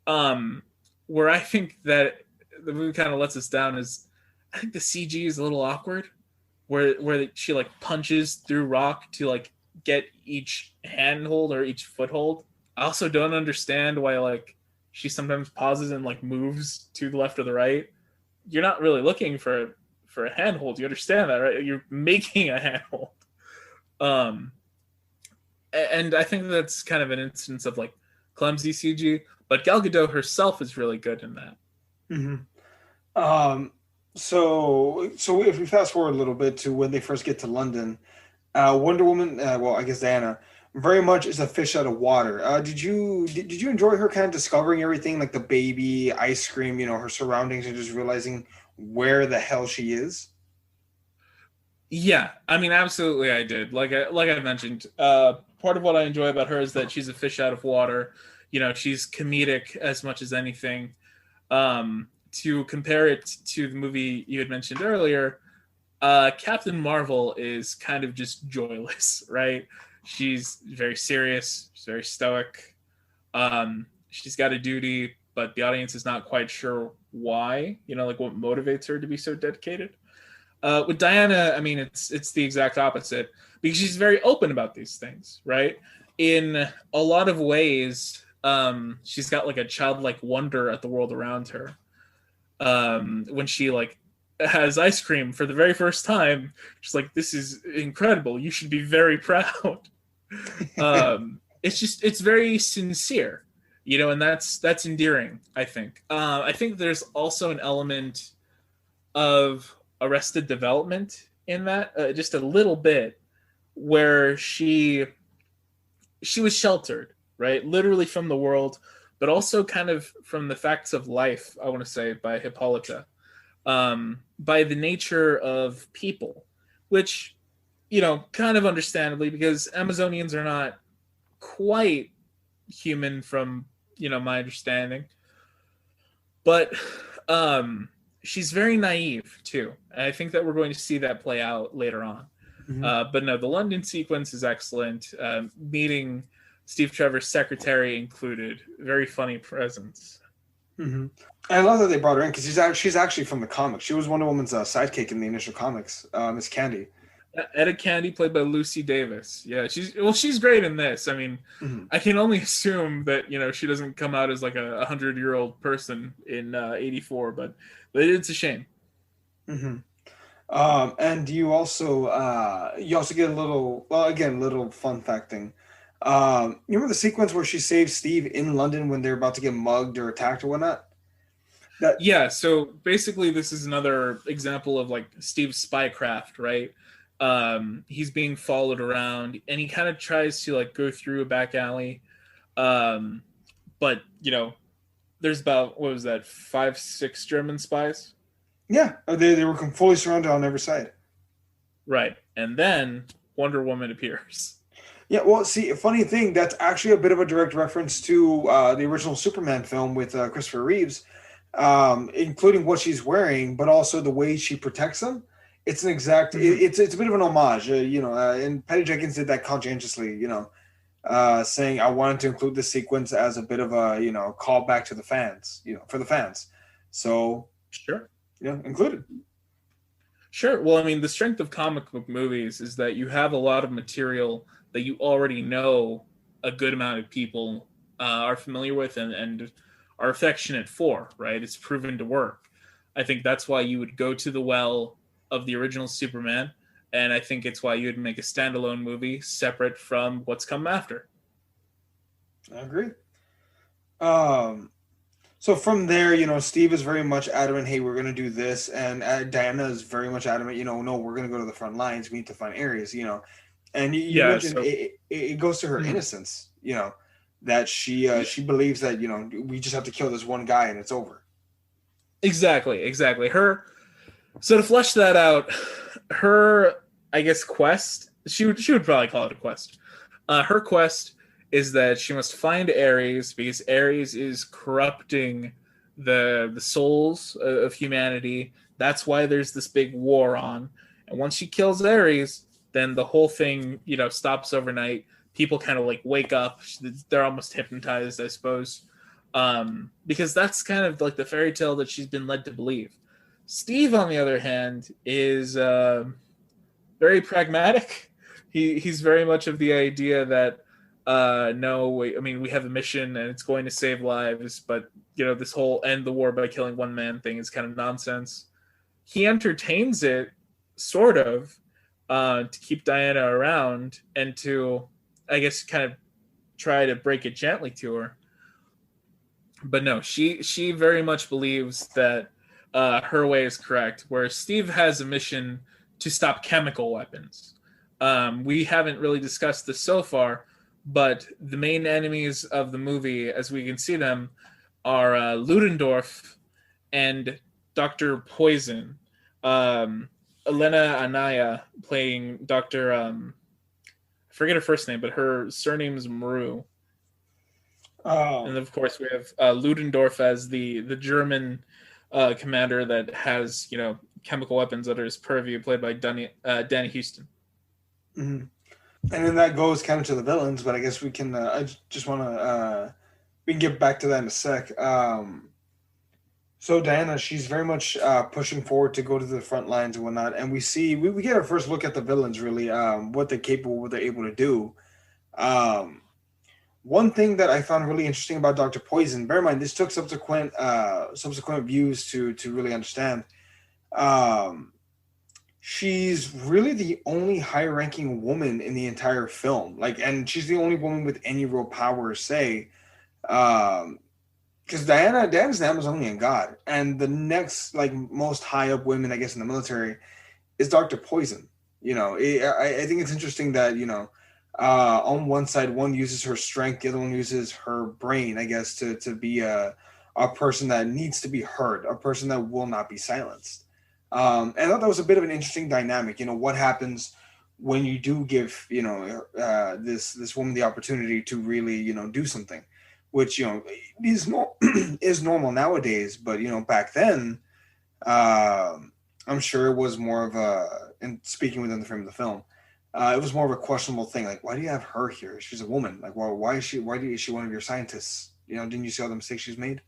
[SPEAKER 1] Where I think that the movie kind of lets us down is, I think the CG is a little awkward, where she like punches through rock to like get each handhold or each foothold. I also don't understand why like she sometimes pauses and like moves to the left or the right. You're not really looking for a handhold. You understand that, right? You're making a handhold. And I think that's kind of an instance of like clumsy CG, but Gal Gadot herself is really good in that.
[SPEAKER 2] Mm-hmm. So if we fast forward a little bit to when they first get to London, Wonder Woman, well, I guess Diana, very much is a fish out of water. Did you enjoy her kind of discovering everything, like the baby, ice cream, her surroundings, and just realizing where the hell she is?
[SPEAKER 1] Yeah, I mean, absolutely, I did. Like I mentioned, part of what I enjoy about her is that she's a fish out of water. She's comedic as much as anything. To compare it to the movie you had mentioned earlier, Captain Marvel is kind of just joyless, right? She's very serious, she's very stoic. She's got a duty, but the audience is not quite sure why. Like what motivates her to be so dedicated. With Diana, I mean, it's the exact opposite because she's very open about these things, right? In a lot of ways, she's got like a childlike wonder at the world around her. When she like has ice cream for the very first time, she's like, "This is incredible. You should be very proud." It's very sincere, and that's endearing. I think. I think there's also an element of Arrested Development in that, just a little bit, where she was sheltered, right, literally from the world, but also kind of from the facts of life. I want to say by Hippolyta, by the nature of people, which kind of understandably because Amazonians are not quite human from my understanding, but she's very naive too. And I think that we're going to see that play out later on. But no, the London sequence is excellent. Meeting Steve Trevor's secretary included, very funny presence.
[SPEAKER 2] Mm-hmm. I love that they brought her in because she's actually from the comics. She was Wonder Woman's sidekick in the initial comics, Miss Candy.
[SPEAKER 1] Etta Candy, played by Lucy Davis. Yeah, she's great in this. I mean, I can only assume that she doesn't come out as like a 100-year-old person in '84, but it's a shame.
[SPEAKER 2] Mm-hmm. And you also get a little, well, again, little fun fact thing. You remember the sequence where she saves Steve in London when they're about to get mugged or attacked or whatnot?
[SPEAKER 1] Yeah, so basically this is another example of like Steve's spycraft, right? He's being followed around and he kind of tries to like go through a back alley. But there's about, what was that, 5-6 German spies?
[SPEAKER 2] Yeah, they were fully surrounded on every side.
[SPEAKER 1] Right. And then Wonder Woman appears.
[SPEAKER 2] Yeah, well, see, funny thing, that's actually a bit of a direct reference to the original Superman film with Christopher Reeves, including what she's wearing, but also the way she protects them. It's an exact, it's a bit of an homage, and Patty Jenkins did that conscientiously, saying I wanted to include this sequence as a bit of a, call back to the fans, for the fans. So,
[SPEAKER 1] sure.
[SPEAKER 2] Included.
[SPEAKER 1] Sure. Well, I mean, the strength of comic book movies is that you have a lot of material that you already know a good amount of people are familiar with and are affectionate for, right? It's proven to work. I think that's why you would go to the well of the original Superman, and I think it's why you would make a standalone movie separate from what's come after.
[SPEAKER 2] I agree. So from there, Steve is very much adamant, hey, we're going to do this. And Diana is very much adamant, no, we're going to go to the front lines. We need to find Ares, And you mentioned so, it goes to her innocence, that she believes that, we just have to kill this one guy and it's over.
[SPEAKER 1] Exactly. So to flesh that out, her, I guess, quest, she would probably call it a quest. Her quest is that she must find Ares because Ares is corrupting the souls of humanity. That's why there's this big war on. And once she kills Ares, then the whole thing, stops overnight. People kind of like wake up. They're almost hypnotized, I suppose. Because that's kind of like the fairy tale that she's been led to believe. Steve, on the other hand, is very pragmatic. He's very much of the idea that no, we have a mission and it's going to save lives, but this whole end the war by killing one man thing is kind of nonsense. He entertains it, sort of, to keep Diana around and to, I guess, kind of try to break it gently to her. But no, she very much believes that her way is correct, where Steve has a mission to stop chemical weapons. We haven't really discussed this so far, but the main enemies of the movie, as we can see them, are Ludendorff and Dr. Poison. Um, Elena Anaya playing Dr. I forget her first name, but her surname is Maru.
[SPEAKER 2] Oh.
[SPEAKER 1] And of course, we have Ludendorff as the German commander that has chemical weapons under his purview, played by Danny Houston.
[SPEAKER 2] Mm-hmm. And then that goes kind of to the villains, but I guess we can. I just want to. We can get back to that in a sec. So Diana, she's very much pushing forward to go to the front lines and whatnot, and we get our first look at the villains, really, what they're capable, what they're able to do. One thing that I found really interesting about Dr. Poison, bear in mind this took subsequent views to really understand. She's really the only high-ranking woman in the entire film, and she's the only woman with any real power, say. Because Diana's an Amazonian god, and the next most high up women, I guess, in the military is Dr. Poison. I think it's interesting that on one side one uses her strength, the other one uses her brain, I guess, to be a person that needs to be heard, a person that will not be silenced. And I thought that was a bit of an interesting dynamic. What happens when you do give this woman the opportunity to really do something, which is normal nowadays, but back then, I'm sure it was more of a. And speaking within the frame of the film, it was more of a questionable thing. Like, why do you have her here? She's a woman. Like, well, why is she one of your scientists? Didn't you see all the mistakes she's made?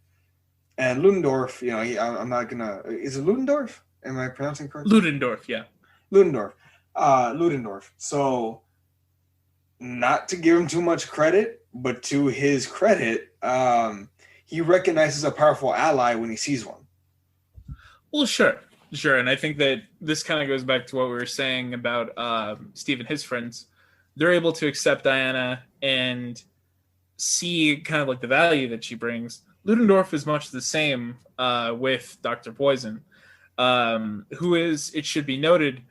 [SPEAKER 2] And Ludendorff, I'm not gonna. Is it Ludendorff? Am I pronouncing correctly?
[SPEAKER 1] Ludendorff, yeah.
[SPEAKER 2] Ludendorff. So, not to give him too much credit, but to his credit, he recognizes a powerful ally when he sees one.
[SPEAKER 1] Well, sure. And I think that this kind of goes back to what we were saying about Steve and his friends. They're able to accept Diana and see kind of like the value that she brings. Ludendorff is much the same with Dr. Poison, who is, it should be noted,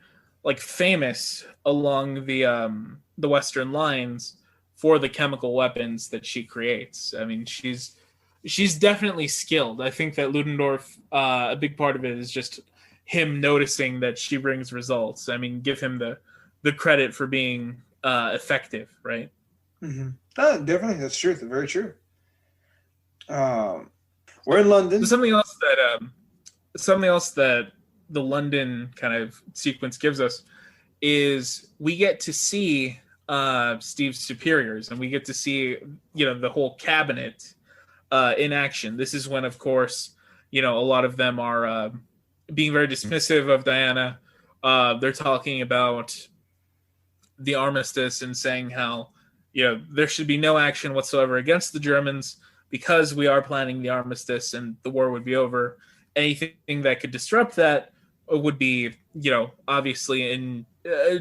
[SPEAKER 1] famous along the Western lines for the chemical weapons that she creates. I mean, she's definitely skilled. I think that Ludendorff, a big part of it is just him noticing that she brings results. I mean, give him the credit for being effective, right?
[SPEAKER 2] Mm-hmm. Definitely, that's true. Very true. We're in London.
[SPEAKER 1] Something else that the London kind of sequence gives us is we get to see Steve's superiors, and we get to see the whole cabinet in action. This is when, of course, a lot of them are being very dismissive of Diana. They're talking about the armistice and saying how there should be no action whatsoever against the Germans because we are planning the armistice and the war would be over. Anything that could disrupt that would be, obviously in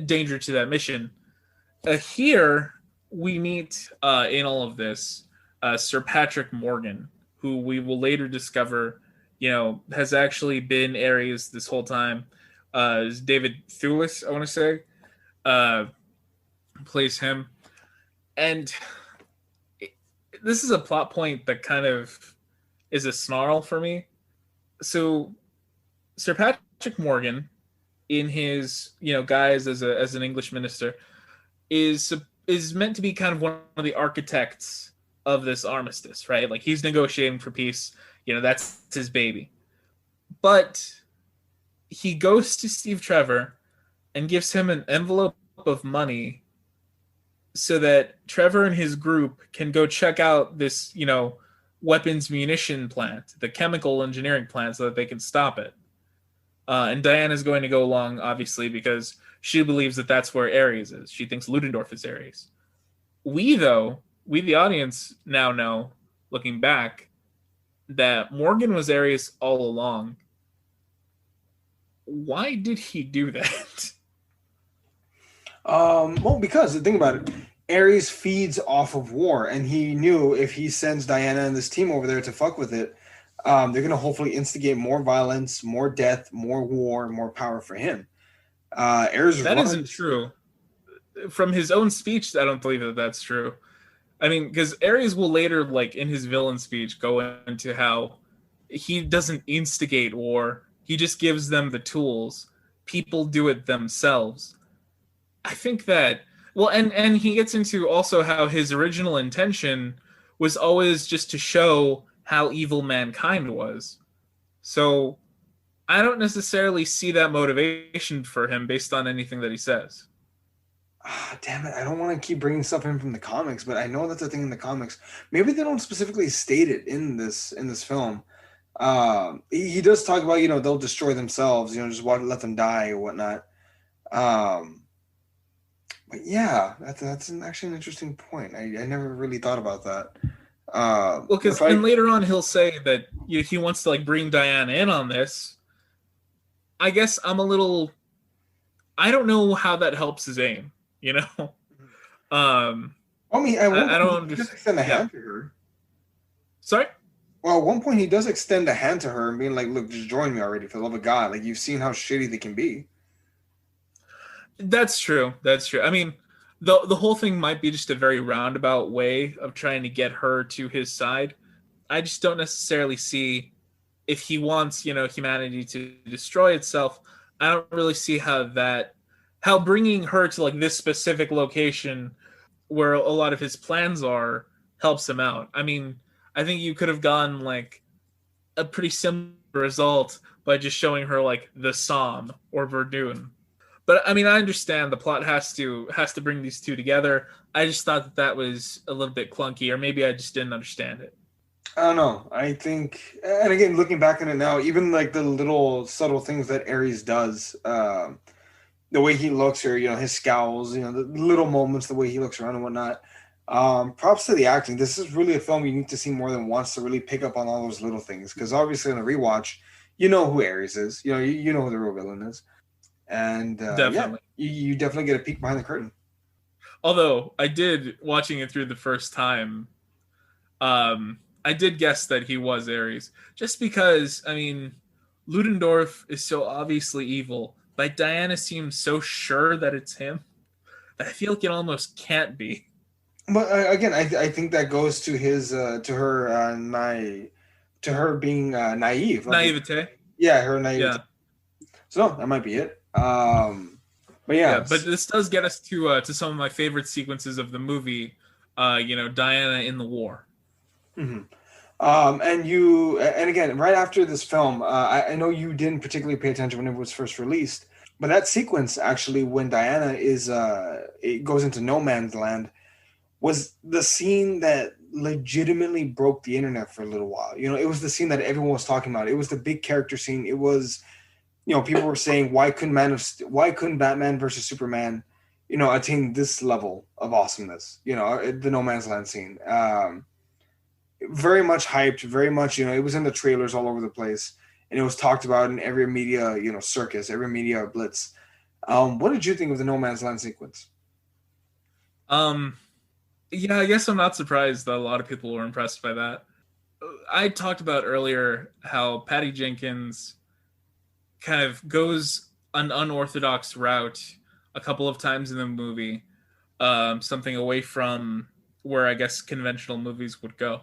[SPEAKER 1] danger to that mission. Here we meet in all of this Sir Patrick Morgan, who we will later discover, has actually been Ares this whole time. Is David Thewlis, I want to say, plays him. And this is a plot point that kind of is a snarl for me. So Sir Patrick Morgan, in his guise as an English minister, is meant to be kind of one of the architects of this armistice, right? Like, he's negotiating for peace. That's his baby. But he goes to Steve Trevor and gives him an envelope of money so that Trevor and his group can go check out this, weapons munition plant, the chemical engineering plant, so that they can stop it. And Diana's going to go along, obviously, because she believes that that's where Ares is. She thinks Ludendorff is Ares. We, the audience, now know, looking back, that Morgan was Ares all along. Why did he do that?
[SPEAKER 2] Well, because the thing about it, Ares feeds off of war, and he knew if he sends Diana and this team over there to fuck with it, they're going to hopefully instigate more violence, more death, more war, more power for him. Ares
[SPEAKER 1] that isn't true. from his own speech, I don't believe that that's true. I mean, because Ares will later, like in his villain speech, go into how he doesn't instigate war. He just gives them the tools. People do it themselves. I think that well, and he gets into also how his original intention was always just to show how evil mankind was. So I don't necessarily see that motivation for him based on anything that he says.
[SPEAKER 2] Ah, damn it! I don't want to keep bringing stuff in from the comics, but I know that's a thing in the comics. Maybe they don't specifically state it in this film. He does talk about, they'll destroy themselves, just let them die or whatnot. Um, but yeah, actually an interesting point. I never really thought about that.
[SPEAKER 1] Well, because and later on he'll say that he wants to like bring Diana in on this. I guess I'm a little. I don't know how that helps his aim.
[SPEAKER 2] I mean,
[SPEAKER 1] I don't understand.
[SPEAKER 2] Extend a hand to her.
[SPEAKER 1] Sorry.
[SPEAKER 2] Well, at one point he does extend a hand to her and being like, "Look, just join me already, for the love of God." Like, you've seen how shitty they can be.
[SPEAKER 1] That's true. That's true. I mean, the whole thing might be just a very roundabout way of trying to get her to his side. I just don't necessarily see if he wants, humanity to destroy itself. I don't really see how bringing her to like this specific location where a lot of his plans are helps him out. I mean, I think you could have gotten like a pretty similar result by just showing her like the Somme or Verdun. But I mean, I understand the plot has to bring these two together. I just thought that was a little bit clunky, or maybe I just didn't understand it.
[SPEAKER 2] I don't know. I think, and again, looking back on it now, even like the little subtle things that Ares does, the way he looks, or his scowls, the little moments, the way he looks around and whatnot. Props to the acting. This is really a film you need to see more than once to really pick up on all those little things. Because obviously, on a rewatch, you know who Ares is. You know who the real villain is. And definitely, you definitely get a peek behind the curtain.
[SPEAKER 1] Although I did, watching it through the first time, I did guess that he was Ares, just because I mean, Ludendorff is so obviously evil, but Diana seems so sure that it's him that I feel like it almost can't be.
[SPEAKER 2] But again, I think that goes to his to her being naive.
[SPEAKER 1] Naivete.
[SPEAKER 2] Yeah, her naivete. Yeah. So that might be it. But yeah,
[SPEAKER 1] but this does get us to some of my favorite sequences of the movie. Diana in the war.
[SPEAKER 2] Mm-hmm. And again, right after this film, I know you didn't particularly pay attention when it was first released, but that sequence actually, when Diana it goes into no man's land, was the scene that legitimately broke the internet for a little while. It was the scene that everyone was talking about. It was the big character scene. It was, people were saying, why couldn't Batman versus Superman, attain this level of awesomeness? The no man's land scene. Very much hyped, very much, it was in the trailers all over the place, and it was talked about in every media, circus, every media blitz. What did you think of the no man's land sequence?
[SPEAKER 1] Yeah, I guess I'm not surprised that a lot of people were impressed by that. I talked about earlier how Patty Jenkins kind of goes an unorthodox route a couple of times in the movie, something away from where I guess conventional movies would go.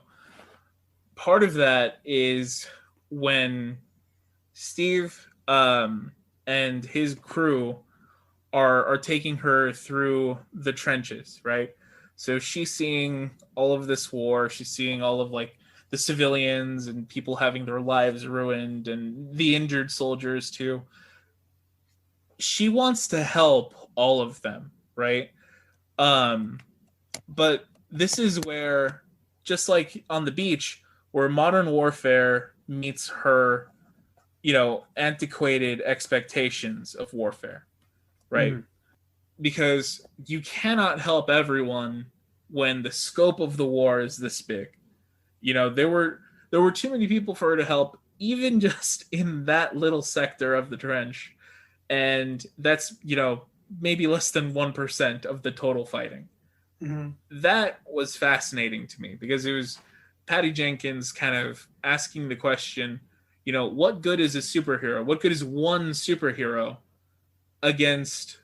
[SPEAKER 1] Part of that is when Steve and his crew are taking her through the trenches, right? So she's seeing all of this war. She's seeing all of like the civilians and people having their lives ruined and the injured soldiers too. She wants to help all of them, right? But this is where, just like on the beach, where modern warfare meets her, antiquated expectations of warfare, right? Mm-hmm. Because you cannot help everyone when the scope of the war is this big. There were too many people for her to help, even just in that little sector of the trench. And that's, maybe less than 1% of the total fighting. Mm-hmm. That was fascinating to me because it was Patty Jenkins kind of asking the question, what good is a superhero? What good is one superhero against,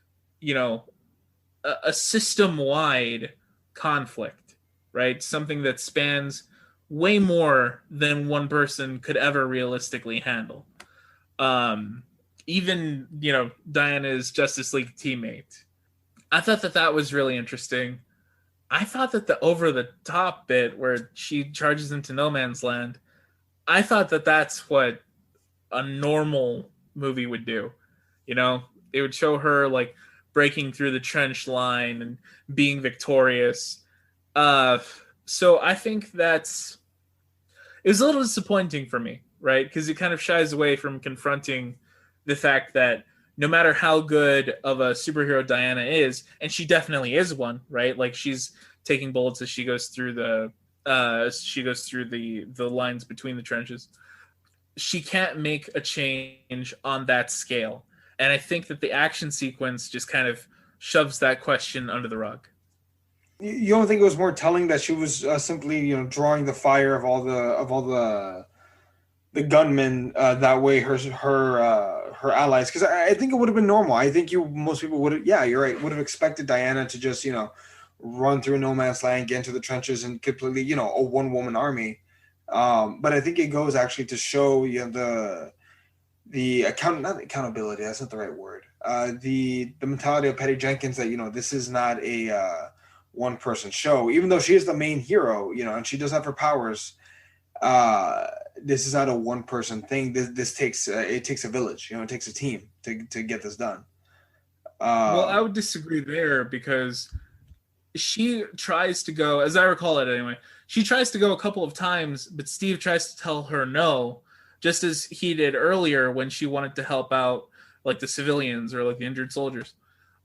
[SPEAKER 1] a system-wide conflict, right? Something that spans way more than one person could ever realistically handle. Um, Even Diana's Justice League teammate. I thought that that was really interesting. I thought that the over the top bit where she charges into no man's land, I thought that that's what a normal movie would do. You know, it would show her like breaking through the trench line and being victorious. Uh, so I think that's it was a little disappointing for me, right? Because it kind of shies away from confronting the fact that no matter how good of a superhero Diana is, and she definitely is one, right? Like she's taking bullets as she goes through the lines between the trenches. She can't make a change on that scale. And I think that the action sequence just kind of shoves that question under the rug.
[SPEAKER 2] You don't think it was more telling that she was simply, drawing the fire of all the gunmen that way her allies? Because I think it would have been normal. I think most people would have, yeah, you're right, would have expected Diana to just run through no man's land, get into the trenches, and completely a one woman army. But I think it goes actually to show the not accountability. That's not the right word. The mentality of Patty Jenkins that this is not a one person show, even though she is the main hero, and she does have her powers. This is not a one person thing. This takes it takes a village. It takes a team to get this done.
[SPEAKER 1] Well, I would disagree there because she tries to go, as I recall it anyway, she tries to go a couple of times, but Steve tries to tell her no, just as he did earlier when she wanted to help out like the civilians or like the injured soldiers.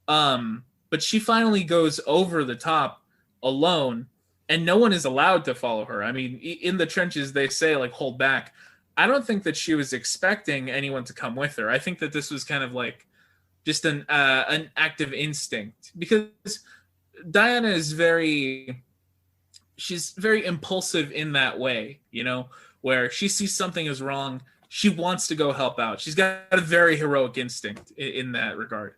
[SPEAKER 1] But she finally goes over the top alone, and no one is allowed to follow her. I mean, in the trenches, they say like hold back. I don't think that she was expecting anyone to come with her. I think that this was kind of like just an active instinct, because Diana is she's very impulsive in that way, where she sees something is wrong, she wants to go help out. She's got a very heroic instinct in that regard.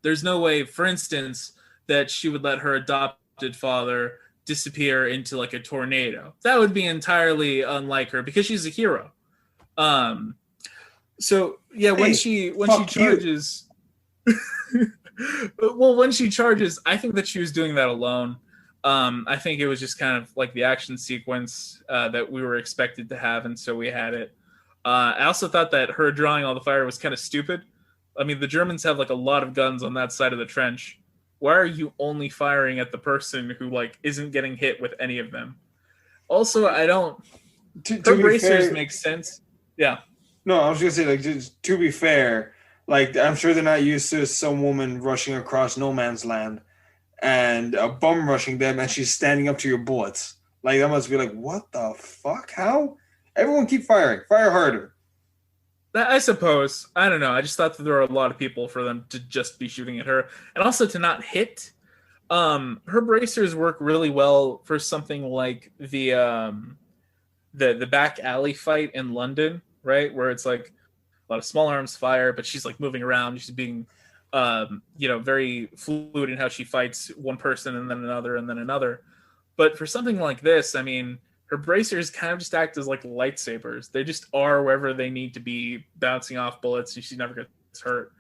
[SPEAKER 1] There's no way, for instance, that she would let her adopted father disappear into like a tornado. That would be entirely unlike her because she's a hero. So yeah, when she charges, well, when she charges, I think that she was doing that alone. I think it was just kind of like the action sequence that we were expected to have, and so we had it. I also thought that her drawing all the fire was kind of stupid. I mean, the Germans have like a lot of guns on that side of the trench. Why are you only firing at the person who like isn't getting hit with any of them? Also, I don't. Her bracers make sense. Yeah.
[SPEAKER 2] No, I was gonna say, like, just to be fair, like I'm sure they're not used to some woman rushing across no man's land and a bum rushing them, and she's standing up to your bullets. Like that must be like, what the fuck? How? Everyone keep firing. Fire harder.
[SPEAKER 1] I suppose. I don't know. I just thought that there were a lot of people for them to just be shooting at her, and also to not hit. Her bracers work really well for something like the back alley fight in London, right, where it's like a lot of small arms fire, but she's like moving around. She's being, very fluid in how she fights one person and then another and then another. But for something like this, I mean, her bracers kind of just act as like lightsabers. They just are wherever they need to be, bouncing off bullets, and she never gets hurt.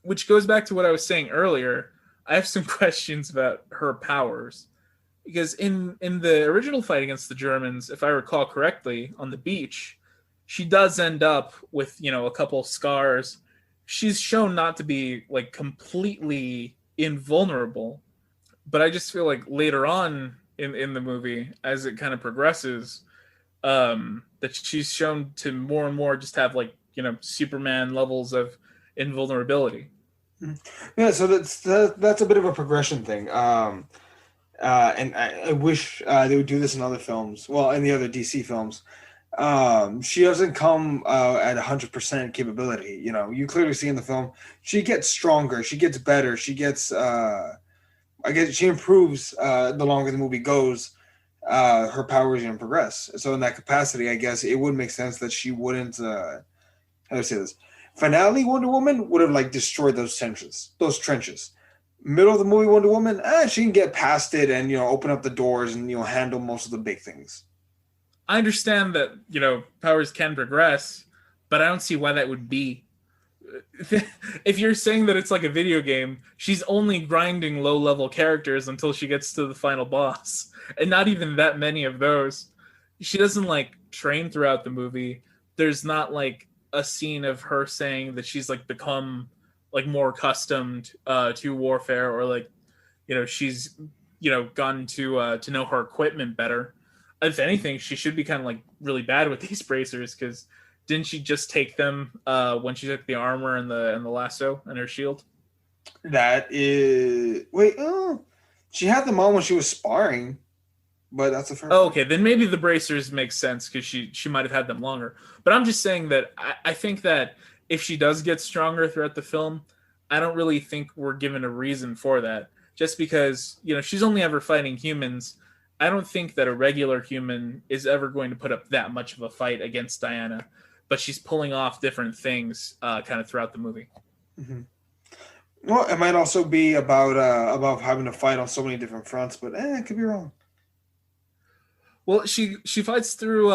[SPEAKER 1] Which goes back to what I was saying earlier. I have some questions about her powers. Because in the original fight against the Germans, if I recall correctly, on the beach, she does end up with, a couple scars. She's shown not to be like completely invulnerable. But I just feel like later on in the movie, as it kind of progresses, that she's shown to more and more just have like, Superman levels of invulnerability.
[SPEAKER 2] Yeah, so that's a bit of a progression thing. And I wish they would do this in other films. Well, in the other DC films. She doesn't come at 100% capability. You clearly see in the film, she gets stronger, she gets better, she gets... I guess she improves the longer the movie goes. Her powers progress. So in that capacity, I guess it would make sense that she wouldn't. How do I say this? Finale Wonder Woman would have like destroyed those trenches. Middle of the movie Wonder Woman, she can get past it and open up the doors and handle most of the big things.
[SPEAKER 1] I understand that powers can progress, but I don't see why that would be. If you're saying that it's like a video game, she's only grinding low-level characters until she gets to the final boss, and not even that many of those. She doesn't like train throughout the movie. There's not like a scene of her saying that she's like become like more accustomed to warfare, or like she's gotten to know her equipment better. If anything, she should be kind of like really bad with these bracers, because didn't she just take them when she took the armor and the lasso and her shield?
[SPEAKER 2] That is she had them on when she was sparring, but that's a fair.
[SPEAKER 1] Oh, okay, then maybe the bracers make sense because she might have had them longer. But I'm just saying that I think that if she does get stronger throughout the film, I don't really think we're given a reason for that. Just because she's only ever fighting humans. I don't think that a regular human is ever going to put up that much of a fight against Diana, but she's pulling off different things kind of throughout the movie.
[SPEAKER 2] Mm-hmm. Well, it might also be about having to fight on so many different fronts, but it could be wrong.
[SPEAKER 1] Well, she fights through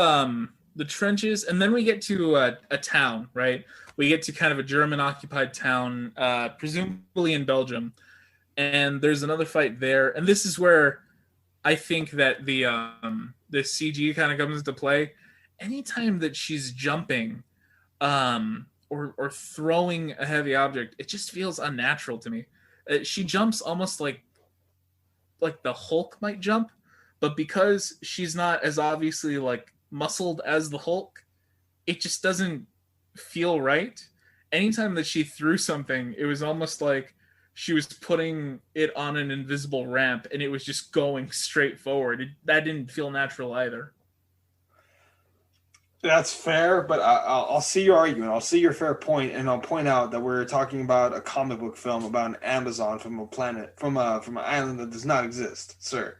[SPEAKER 1] the trenches, and then we get to a town, right? We get to kind of a German-occupied town, presumably in Belgium, and there's another fight there, and this is where I think that the CG kind of comes into play. Anytime that she's jumping or throwing a heavy object, it just feels unnatural to me. She jumps almost like the Hulk might jump, but because she's not as obviously like muscled as the Hulk, it just doesn't feel right. Anytime that she threw something, it was almost like she was putting it on an invisible ramp and it was just going straight forward. That didn't feel natural either.
[SPEAKER 2] That's fair, but I'll see your argument. I'll see your fair point, and I'll point out that we're talking about a comic book film about an Amazon from a planet, from an island that does not exist, sir.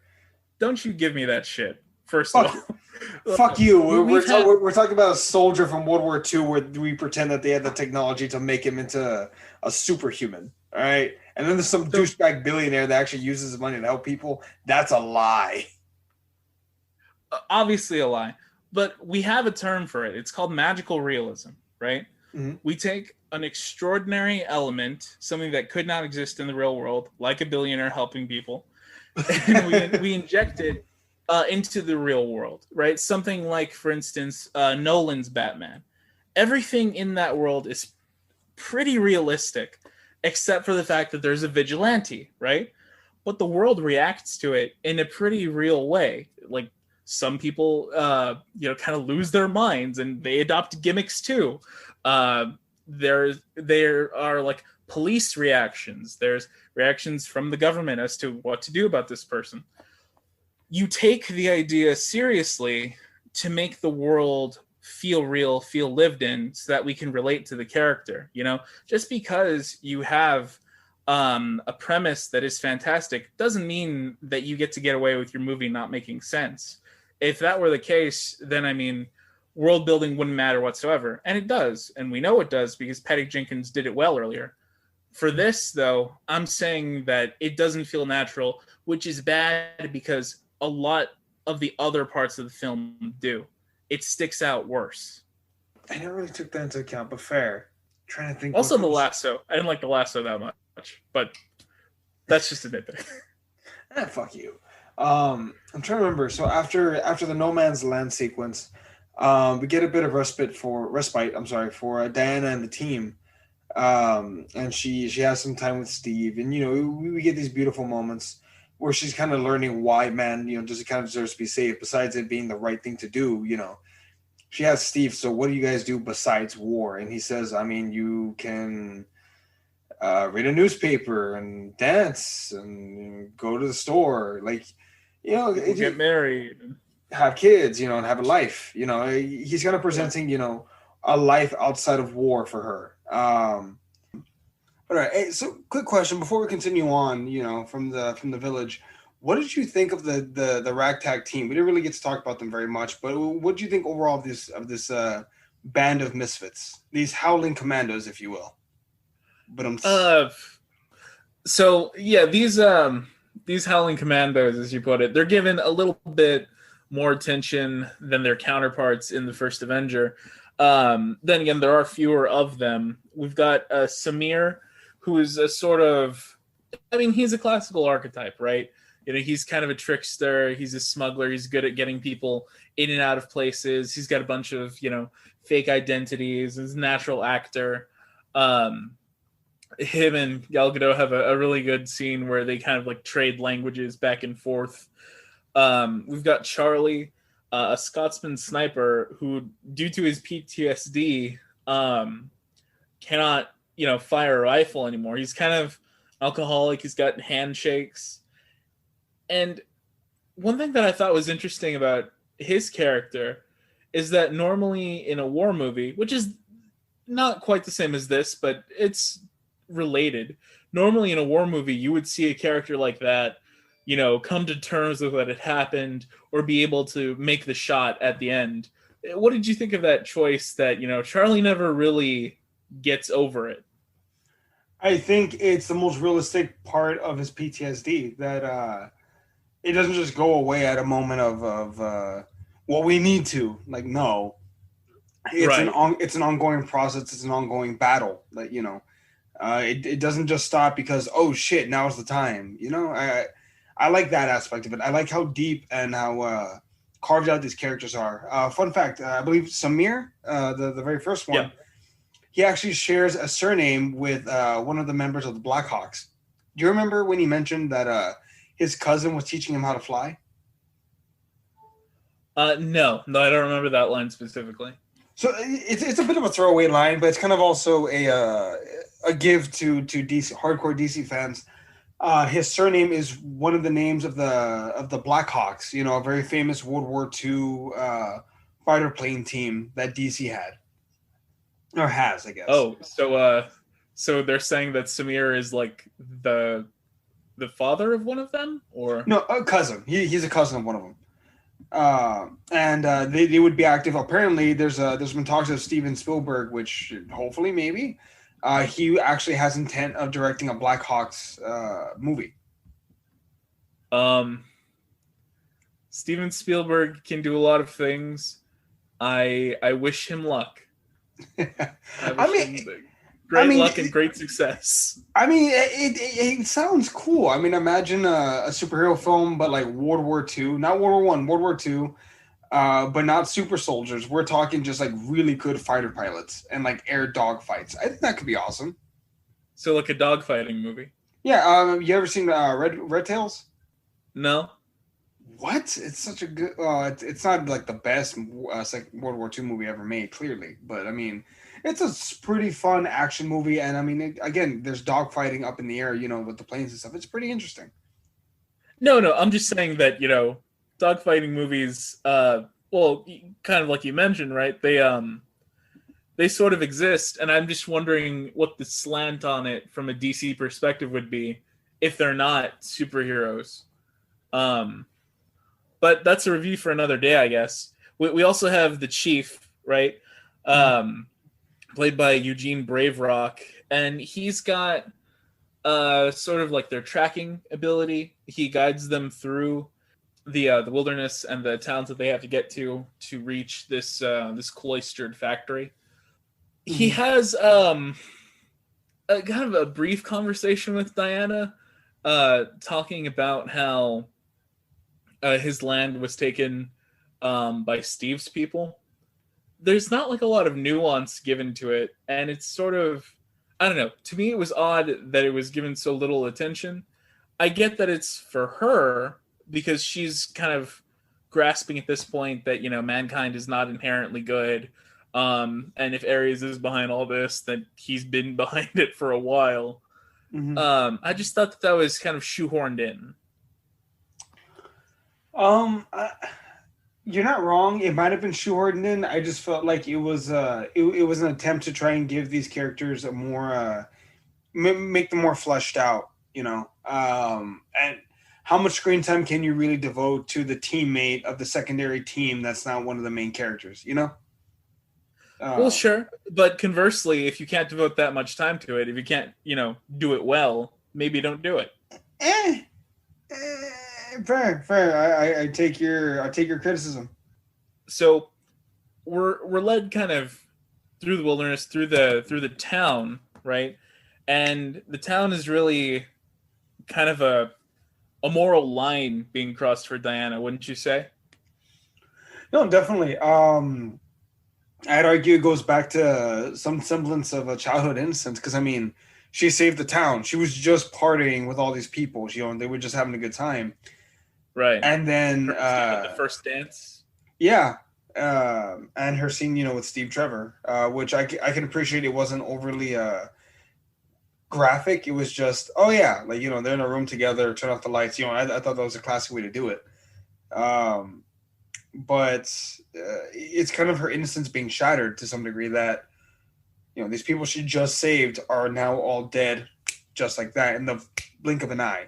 [SPEAKER 1] Don't you give me that shit. First of all,
[SPEAKER 2] fuck you. We're talking about a soldier from World War II where we pretend that they had the technology to make him into a superhuman. All right, and then there's some douchebag billionaire that actually uses his money to help people. That's a lie.
[SPEAKER 1] Obviously a lie. But we have a term for it. It's called magical realism, right? Mm-hmm. We take an extraordinary element, something that could not exist in the real world, like a billionaire helping people, and we inject it into the real world, right? Something like, for instance, Nolan's Batman. Everything in that world is pretty realistic, except for the fact that there's a vigilante, right? But the world reacts to it in a pretty real way. Like, some people, kind of lose their minds and they adopt gimmicks too. There are like police reactions. There's reactions from the government as to what to do about this person. You take the idea seriously to make the world feel real, feel lived in, so that we can relate to the character. Just because you have a premise that is fantastic doesn't mean that you get to get away with your movie not making sense. If that were the case, then, world building wouldn't matter whatsoever. And it does. And we know it does because Patty Jenkins did it well earlier. For this, though, I'm saying that it doesn't feel natural, which is bad because a lot of the other parts of the film do. It sticks out worse.
[SPEAKER 2] I never really took that into account, but fair. I'm trying to think.
[SPEAKER 1] Also, the lasso. I didn't like the lasso that much, but that's just a nitpick.
[SPEAKER 2] Fuck you. I'm trying to remember. So after the No Man's Land sequence, we get a bit of respite for Diana and the team, and she has some time with Steve, and we get these beautiful moments where she's kind of learning why man just kind of deserves to be saved. Besides it being the right thing to do, she has Steve. So what do you guys do besides war? And he says, you can read a newspaper and dance and go to the store,
[SPEAKER 1] get married,
[SPEAKER 2] have kids, and have a life. He's kind of presenting, a life outside of war for her. All right. Hey, so quick question before we continue on, from the village. What did you think of the ragtag team? We didn't really get to talk about them very much, but what did you think overall of this band of misfits, these howling commandos, if you will. But I'm
[SPEAKER 1] So yeah, these Howling Commandos, as you put it, they're given a little bit more attention than their counterparts in the first Avenger. Then again, there are fewer of them. We've got Samir, who is a sort of, I mean, he's a classical archetype, right? You know, he's kind of a trickster. He's a smuggler. He's good at getting people in and out of places. He's got a bunch of, you know, fake identities. He's a natural actor. Him and Gal Gadot have a really good scene where they kind of like trade languages back and forth. We've got Charlie, a Scotsman sniper who, due to his PTSD, cannot, you know, fire a rifle anymore. He's kind of alcoholic. He's got handshakes. And one thing that I thought was interesting about his character is that normally in a war movie, which is not quite the same as this, but it's related. Normally in a war movie, you would see a character like that, you know, come to terms with what had happened or be able to make the shot at the end. What did you think of that choice that, you know, Charlie never really gets over it?
[SPEAKER 2] I think it's the most realistic part of his PTSD that it doesn't just go away at a moment of well, we need to, like, no, it's right. It's an ongoing process. It's an ongoing battle. Like, you know, it doesn't just stop because, oh shit, now's the time. You know, I like that aspect of it. I like how deep and how carved out these characters are. Fun fact, I believe Samir, the very first one, he actually shares a surname with one of the members of the Blackhawks. Do you remember when he mentioned that his cousin was teaching him how to fly?
[SPEAKER 1] No, I don't remember that line specifically.
[SPEAKER 2] So it's a bit of a throwaway line, but it's kind of also a give to DC hardcore DC fans. His surname is one of the names of the Blackhawks. You know, a very famous World War II fighter plane team that DC had or has, I guess.
[SPEAKER 1] Oh, so they're saying that Samir is like the father of one of them, or
[SPEAKER 2] no, a cousin. He's a cousin of one of them. And they would be active. Apparently, there's been talks of Steven Spielberg, which hopefully maybe he actually has intent of directing a Blackhawks movie.
[SPEAKER 1] Steven Spielberg can do a lot of things. I wish him luck. I wish him great luck and great success.
[SPEAKER 2] I mean, it sounds cool. I mean, imagine a superhero film, but like World War II, not World War One, World War II, but not super soldiers. We're talking just like really good fighter pilots and like air dog fights. I think that could be awesome.
[SPEAKER 1] So like a dogfighting movie.
[SPEAKER 2] Yeah. You ever seen Red Tails?
[SPEAKER 1] No.
[SPEAKER 2] What? It's such a good. It's not like the best World War II movie ever made, clearly, but I mean, it's a pretty fun action movie, and I mean, again, there's dogfighting up in the air, you know, with the planes and stuff. It's pretty interesting.
[SPEAKER 1] No, I'm just saying that, you know, dogfighting movies, well, kind of like you mentioned, right? They sort of exist, and I'm just wondering what the slant on it from a DC perspective would be if they're not superheroes. But that's a review for another day, I guess. We also have the Chief, right? Played by Eugene Braverock, and he's got sort of like their tracking ability. He guides them through the wilderness and the towns that they have to get to reach this cloistered factory. He has a kind of a brief conversation with Diana, talking about how his land was taken by Steve's people. There's not like a lot of nuance given to it, and it's sort of, I don't know, to me it was odd that it was given so little attention. I get that it's for her because she's kind of grasping at this point that, you know, mankind is not inherently good, and if Ares is behind all this, then he's been behind it for a while. I just thought that was kind of shoehorned in.
[SPEAKER 2] You're not wrong. It might have been shoehorned in. I just felt like it was it was an attempt to try and give these characters a more make them more fleshed out, you know. And how much screen time can you really devote to the teammate of the secondary team that's not one of the main characters, you know?
[SPEAKER 1] Well,
[SPEAKER 2] Um,
[SPEAKER 1] sure, but conversely, if you can't devote that much time to it, if you can't, do it well, maybe don't do it.
[SPEAKER 2] eh, fair. I take your criticism.
[SPEAKER 1] So we're led kind of through the wilderness, through the town, right? And the town is really kind of a moral line being crossed for Diana, wouldn't you say?
[SPEAKER 2] No, definitely. I'd argue it goes back to some semblance of a childhood innocence because I mean, she saved the town. She was just partying with all these people. And they were just having a good time.
[SPEAKER 1] Right.
[SPEAKER 2] And then,
[SPEAKER 1] Her scene at the first dance.
[SPEAKER 2] yeah, and her scene, with Steve Trevor, which I can appreciate. It wasn't overly graphic. It was just, oh yeah, like they're in a room together, turn off the lights. I thought that was a classic way to do it. Um, but it's kind of her innocence being shattered to some degree that these people she just saved are now all dead just like that in the blink of an eye,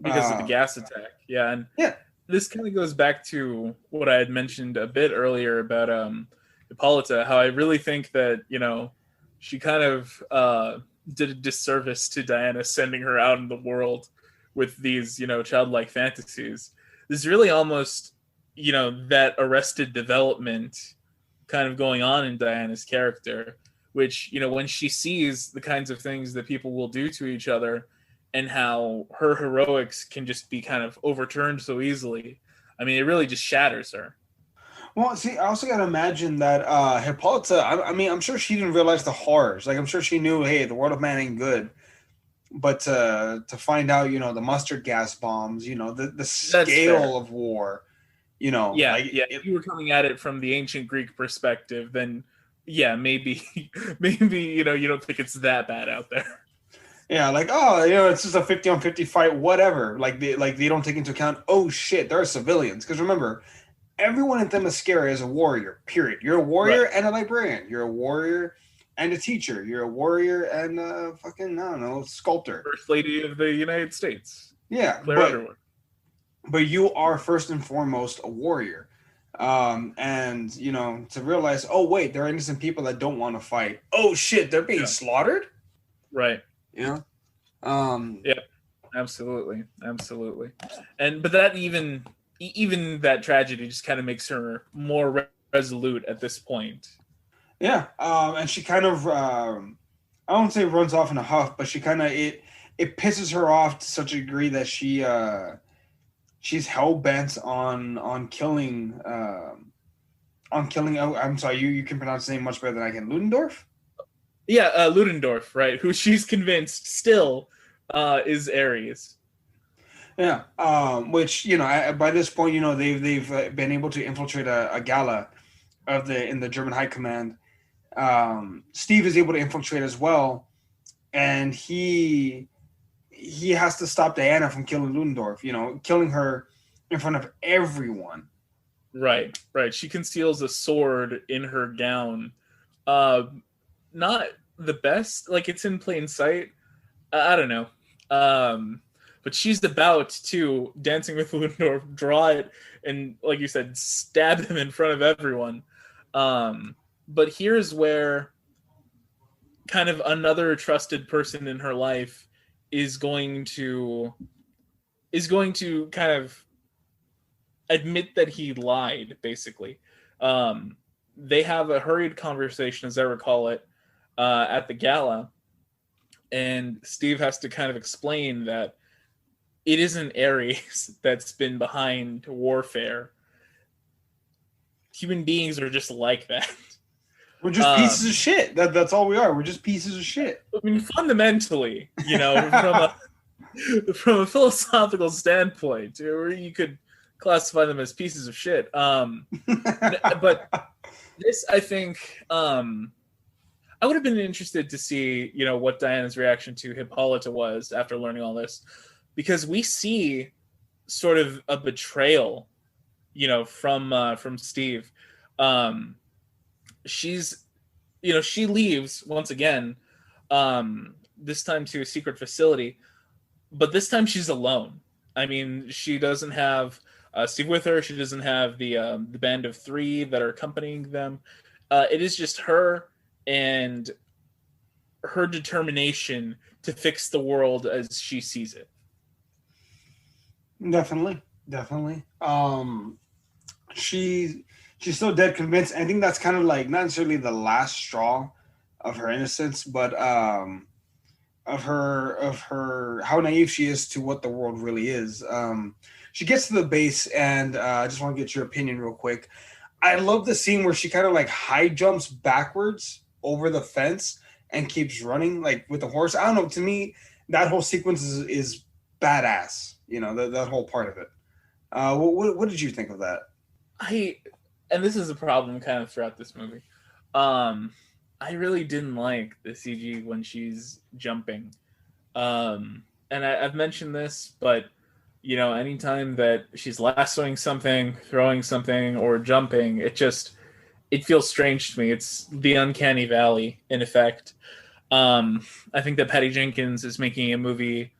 [SPEAKER 1] Because of the gas attack. Yeah, and
[SPEAKER 2] yeah.
[SPEAKER 1] this kind of goes back to what I had mentioned a bit earlier about Hippolyta, how I really think that, she kind of did a disservice to Diana sending her out in the world with these, childlike fantasies. There's really almost, that arrested development kind of going on in Diana's character, which, when she sees the kinds of things that people will do to each other and how her heroics can just be kind of overturned so easily. I mean, it really just shatters her.
[SPEAKER 2] Well, see, I also got to imagine that Hippolyta, I mean, I'm sure she didn't realize the horrors. Like, I'm sure she knew, hey, the world of man ain't good. But to find out, the mustard gas bombs, the scale of war,
[SPEAKER 1] Yeah,
[SPEAKER 2] like
[SPEAKER 1] yeah. If you were coming at it from the ancient Greek perspective, then yeah, maybe, maybe you don't think it's that bad out there.
[SPEAKER 2] yeah, like oh, it's just a 50-on-50 fight, whatever. They don't take into account. Oh shit, there are civilians. Because remember, everyone in Themyscira is a warrior. Period. You're a warrior
[SPEAKER 1] Right.
[SPEAKER 2] and a librarian. You're a warrior and a teacher. You're a warrior and a fucking I don't know sculptor.
[SPEAKER 1] First Lady of the United States,
[SPEAKER 2] Yeah,
[SPEAKER 1] Claire Underwood.
[SPEAKER 2] but you are first and foremost a warrior. And to realize, oh wait, there are innocent people that don't want to fight. Oh shit, they're being slaughtered.
[SPEAKER 1] Right.
[SPEAKER 2] Yeah.
[SPEAKER 1] Yeah. Absolutely. But that even that tragedy just kind of makes her more resolute at this point.
[SPEAKER 2] Yeah. And she kind of, I won't say runs off in a huff, but she kind of it pisses her off to such a degree that she's hell bent on killing. On killing. Oh, I'm sorry. You can pronounce his name much better than I can. Ludendorff.
[SPEAKER 1] Yeah, Ludendorff, right? Who she's convinced still is Ares.
[SPEAKER 2] Yeah. Which by this point, they've been able to infiltrate a gala in the German High Command. Steve is able to infiltrate as well, and he has to stop Diana from killing Ludendorff. Killing her in front of everyone.
[SPEAKER 1] Right. She conceals a sword in her gown. Not the best. Like it's in plain sight. I don't know. But she's about to, dancing with Ludendorff, draw it and, like you said, stab him in front of everyone. But here's where kind of another trusted person in her life is going to kind of admit that he lied, basically. They have a hurried conversation, as I recall it, at the gala, and Steve has to kind of explain that it isn't Ares that's been behind warfare. Human beings are just like that.
[SPEAKER 2] We're just pieces of shit. That's all we are. We're just pieces of shit.
[SPEAKER 1] I mean, fundamentally, from a philosophical standpoint, or you could classify them as pieces of shit. But this, I think, I would have been interested to see, what Diana's reaction to Hippolyta was after learning all this, because we see sort of a betrayal, from Steve. She's, she leaves once again, this time to a secret facility, but this time she's alone. I mean, she doesn't have Steve with her. She doesn't have the band of three that are accompanying them. It is just her and her determination to fix the world as she sees it.
[SPEAKER 2] Definitely, definitely. She's so dead convinced. I think that's kind of like not necessarily the last straw of her innocence, but of her how naive she is to what the world really is. She gets to the base, and I just want to get your opinion real quick. I love the scene where she kind of like high jumps backwards over the fence and keeps running like with the horse. I don't know. To me, that whole sequence is badass. You know, that whole part of it. What did you think of that?
[SPEAKER 1] And this is a problem kind of throughout this movie. I really didn't like the CG when she's jumping. And I've mentioned this, but you know, anytime that she's lassoing something, throwing something, or jumping, it feels strange to me. It's the uncanny valley in effect. I think that Patty Jenkins is making a movie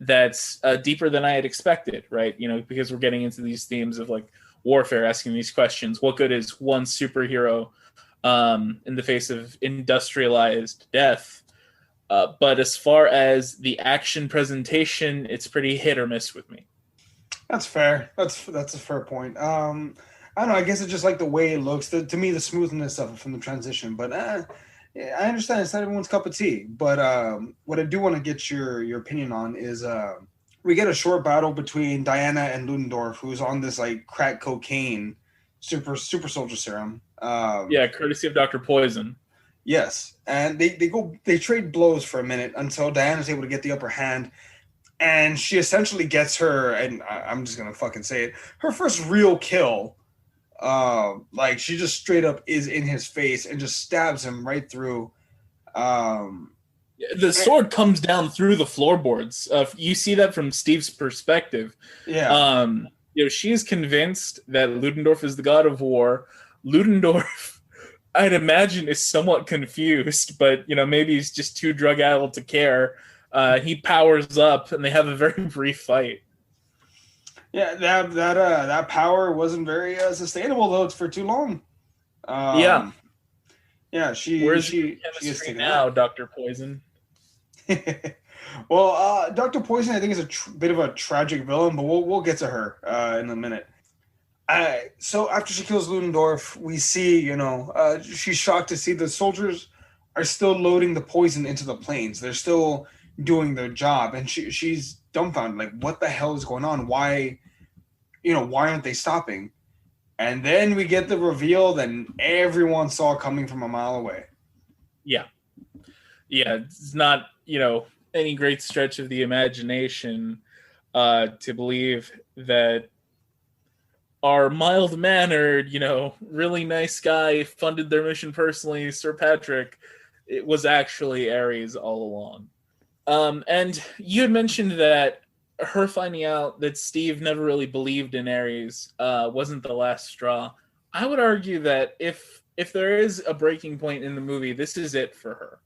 [SPEAKER 1] that's deeper than I had expected, right? You know, because we're getting into these themes of like warfare, asking these questions. What good is one superhero in the face of industrialized death? But as far as the action presentation, it's pretty hit or miss with me.
[SPEAKER 2] That's fair. That's a fair point. I don't know. I guess it's just like the way it looks. To me, the smoothness of it from the transition. But yeah, I understand it's not everyone's cup of tea. But what I do want to get your opinion on is we get a short battle between Diana and Ludendorff, who's on this like crack cocaine super soldier serum.
[SPEAKER 1] Yeah, courtesy of Dr. Poison.
[SPEAKER 2] Yes, and they trade blows for a minute until Diana's able to get the upper hand, and she essentially gets her, and I'm just gonna fucking say it, her first real kill. Like she just straight up is in his face and just stabs him right through.
[SPEAKER 1] The sword comes down through the floorboards. You see that from Steve's perspective.
[SPEAKER 2] Yeah.
[SPEAKER 1] You know, she is convinced that Ludendorff is the god of war. Ludendorff, I'd imagine, is somewhat confused, but you know, maybe he's just too drug-addled to care. He powers up, and they have a very brief fight.
[SPEAKER 2] Yeah, that power wasn't very sustainable though. It's for too long.
[SPEAKER 1] Yeah.
[SPEAKER 2] Yeah,
[SPEAKER 1] Where's
[SPEAKER 2] she
[SPEAKER 1] chemistry
[SPEAKER 2] gets taken
[SPEAKER 1] now,
[SPEAKER 2] out.
[SPEAKER 1] Dr. Poison?
[SPEAKER 2] Well, Dr. Poison, I think is a bit of a tragic villain, but we'll get to her in a minute. So after she kills Ludendorff, we see, you know, she's shocked to see the soldiers are still loading the poison into the planes. They're still doing their job, and she's dumbfounded, like, what the hell is going on? Why, you know, why aren't they stopping? And then we get the reveal that everyone saw coming from a mile away.
[SPEAKER 1] Yeah. Yeah, it's not, you know, any great stretch of the imagination to believe that our mild-mannered, you know, really nice guy funded their mission personally, Sir Patrick, it was actually Ares all along. And you had mentioned that her finding out that Steve never really believed in Ares wasn't the last straw. I would argue that if there is a breaking point in the movie, this is it for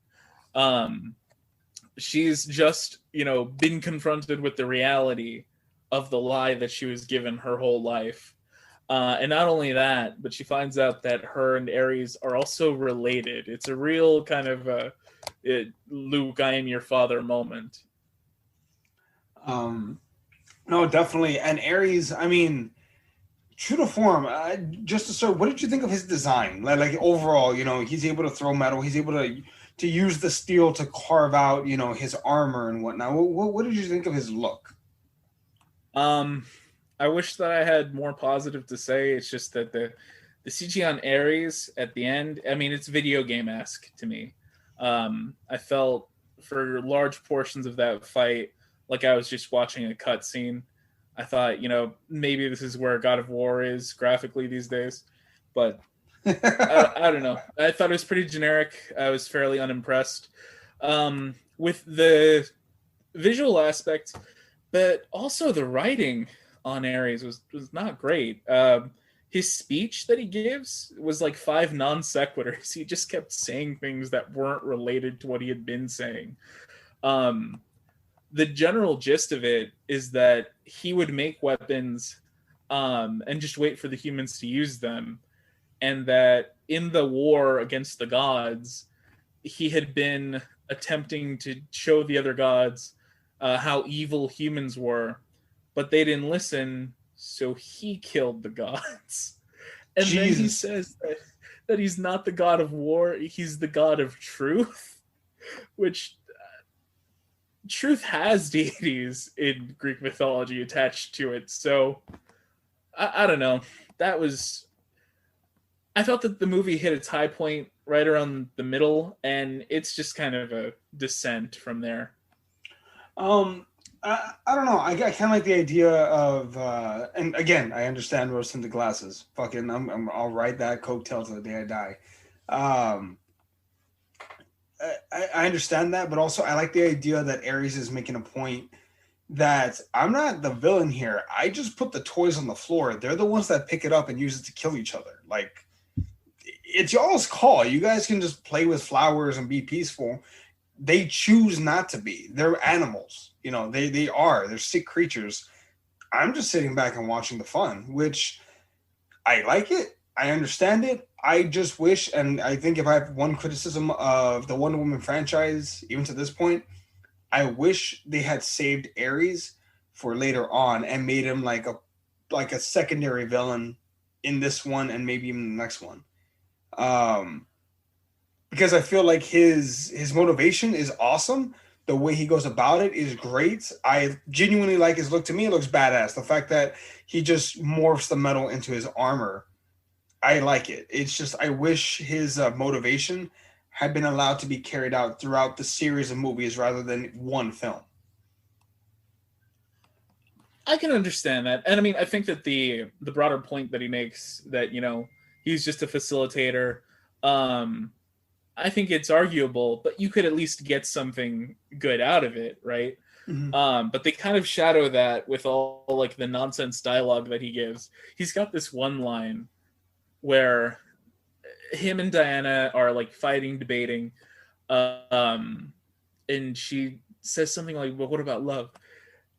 [SPEAKER 1] her. She's just, you know, been confronted with the reality of the lie that she was given her whole life. And not only that, but she finds out that her and Ares are also related. It's a real kind of Luke, I am your father moment.
[SPEAKER 2] No, definitely. And Ares, I mean, true to form, just to start, what did you think of his design? Like overall, you know, he's able to throw metal. He's able to use the steel to carve out, you know, his armor and whatnot. What did you think of his look?
[SPEAKER 1] I wish that I had more positive to say. It's just that the CG on Ares at the end, I mean, it's video game-esque to me. I felt for large portions of that fight like I was just watching a cutscene. I thought, you know, maybe this is where God of War is graphically these days, but I don't know. I thought it was pretty generic. I was fairly unimpressed with the visual aspect, but also the writing on Ares was not great. His speech that he gives was like 5 non sequiturs. He just kept saying things that weren't related to what he had been saying. The general gist of it is that he would make weapons and just wait for the humans to use them. and that in the war against the gods, he had been attempting to show the other gods how evil humans were, but they didn't listen, so he killed the gods. And then he
[SPEAKER 2] Jesus.
[SPEAKER 1] says that he's not the god of war, he's the god of truth, which truth has deities in Greek mythology attached to it. So I don't know. That was, I felt that the movie hit its high point right around the middle, and it's just kind of a descent from there.
[SPEAKER 2] I don't know. I kind of like the idea of, and again, I understand rose tinted glasses. Fucking, I'll ride that coattail to the day I die. Um, I understand that, but also I like the idea that Ares is making a point that I'm not the villain here. I just put the toys on the floor. They're the ones that pick it up and use it to kill each other. Like, it's y'all's call. You guys can just play with flowers and be peaceful. They choose not to be. They're animals. You know, they're sick creatures. I'm just sitting back and watching the fun, which I like it. I understand it. I just wish, and I think if I have one criticism of the Wonder Woman franchise, even to this point, I wish they had saved Ares for later on and made him like a secondary villain in this one and maybe even the next one. Because I feel like his motivation is awesome. The way he goes about it is great. I genuinely like his look. To me, it looks badass. The fact that he just morphs the metal into his armor, I like it. It's just I wish his motivation had been allowed to be carried out throughout the series of movies rather than one film.
[SPEAKER 1] I can understand that, and I mean, I think that the broader point that he makes, that he's just a facilitator. I think it's arguable, but you could at least get something good out of it, right?
[SPEAKER 2] Mm-hmm.
[SPEAKER 1] But they kind of shadow that with all like the nonsense dialogue that he gives. He's got this one line where him and Diana are like fighting, debating, and she says something like, "Well, what about love?"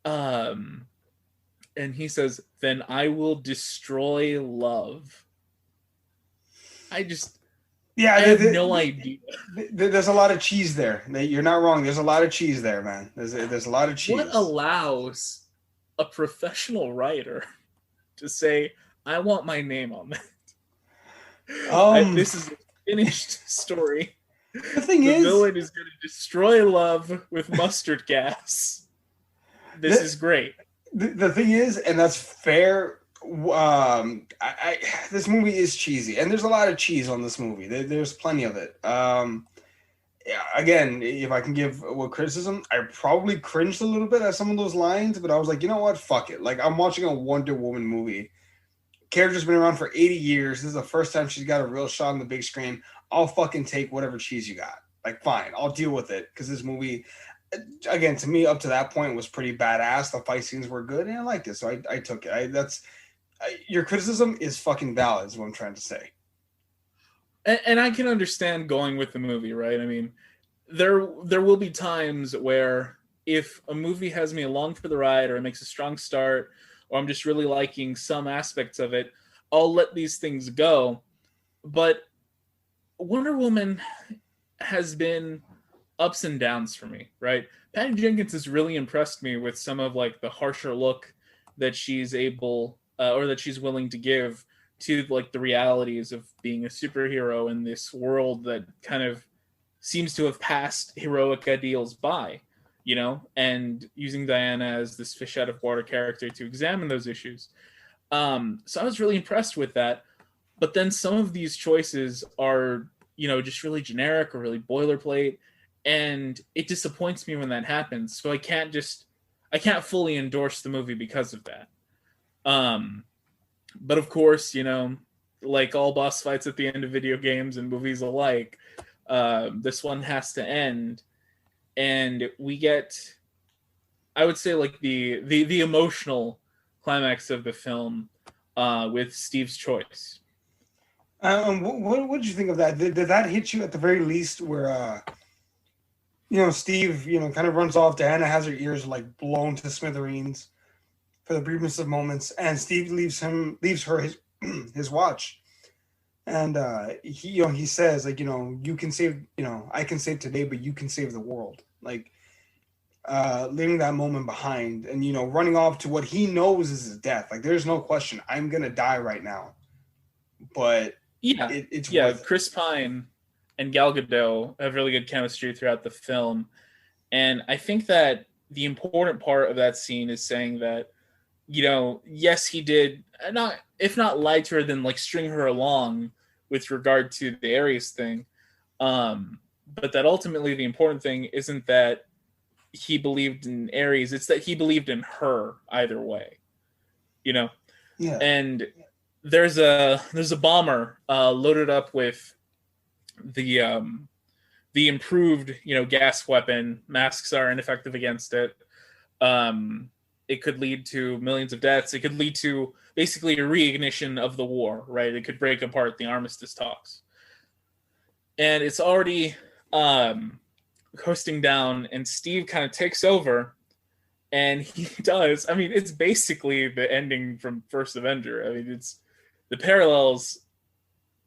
[SPEAKER 1] And he says, "Then I will destroy love." I have no idea.
[SPEAKER 2] There's a lot of cheese there. You're not wrong. There's a lot of cheese there, man. There's a lot of cheese.
[SPEAKER 1] What allows a professional writer to say, "I want my name on that"? This is a finished story.
[SPEAKER 2] The thing
[SPEAKER 1] the
[SPEAKER 2] is,
[SPEAKER 1] villain is going to destroy love with mustard gas. This is great.
[SPEAKER 2] The thing is, and that's fair. This movie is cheesy, and there's a lot of cheese on this movie. There's plenty of it. Again, if I can give a criticism, I probably cringed a little bit at some of those lines, but I was like, you know what, fuck it. Like, I'm watching a Wonder Woman movie. Character's been around for 80 years. This is the first time she's got a real shot on the big screen. I'll fucking take whatever cheese you got. Like, fine, I'll deal with it, because this movie, again, to me, up to that point, was pretty badass. The fight scenes were good, and I liked it, so I took it. Your criticism is fucking valid, is what I'm trying to say.
[SPEAKER 1] And I can understand going with the movie, right? I mean, there will be times where if a movie has me along for the ride, or it makes a strong start, or I'm just really liking some aspects of it, I'll let these things go. But Wonder Woman has been ups and downs for me, right? Patty Jenkins has really impressed me with some of like the harsher look that she's able or that she's willing to give to like the realities of being a superhero in this world that kind of seems to have passed heroic ideals by, and using Diana as this fish out of water character to examine those issues. So I was really impressed with that. But then some of these choices are, just really generic or really boilerplate, and it disappoints me when that happens. So I can't fully endorse the movie because of that. But of course, like all boss fights at the end of video games and movies alike, this one has to end, and we get, I would say, like the emotional climax of the film with Steve's choice.
[SPEAKER 2] What did you think of that? Did that hit you at the very least, where Steve, kind of runs off, Diana has her ears like blown to smithereens for the briefest of moments, and Steve leaves her his watch. And he, he says like, you can save, I can save today, but you can save the world. Like, leaving that moment behind, and running off to what he knows is his death. Like, there's no question, I'm gonna die right now, but
[SPEAKER 1] Yeah,
[SPEAKER 2] it's
[SPEAKER 1] yeah.
[SPEAKER 2] worth it.
[SPEAKER 1] Chris Pine and Gal Gadot have really good chemistry throughout the film, and I think that the important part of that scene is saying that, yes, he did not, if not lie to her, then like string her along with regard to the Ares thing. But that ultimately the important thing isn't that he believed in Ares; it's that he believed in her either way. You know,
[SPEAKER 2] Yeah.
[SPEAKER 1] and there's a bomber loaded up with the the improved gas weapon. Masks are ineffective against it. It could lead to millions of deaths. It could lead to basically a reignition of the war, right? It could break apart the armistice talks, and it's already coasting down, and Steve kind of takes over, and he does. I mean, it's basically the ending from First Avenger. I mean, it's the parallels.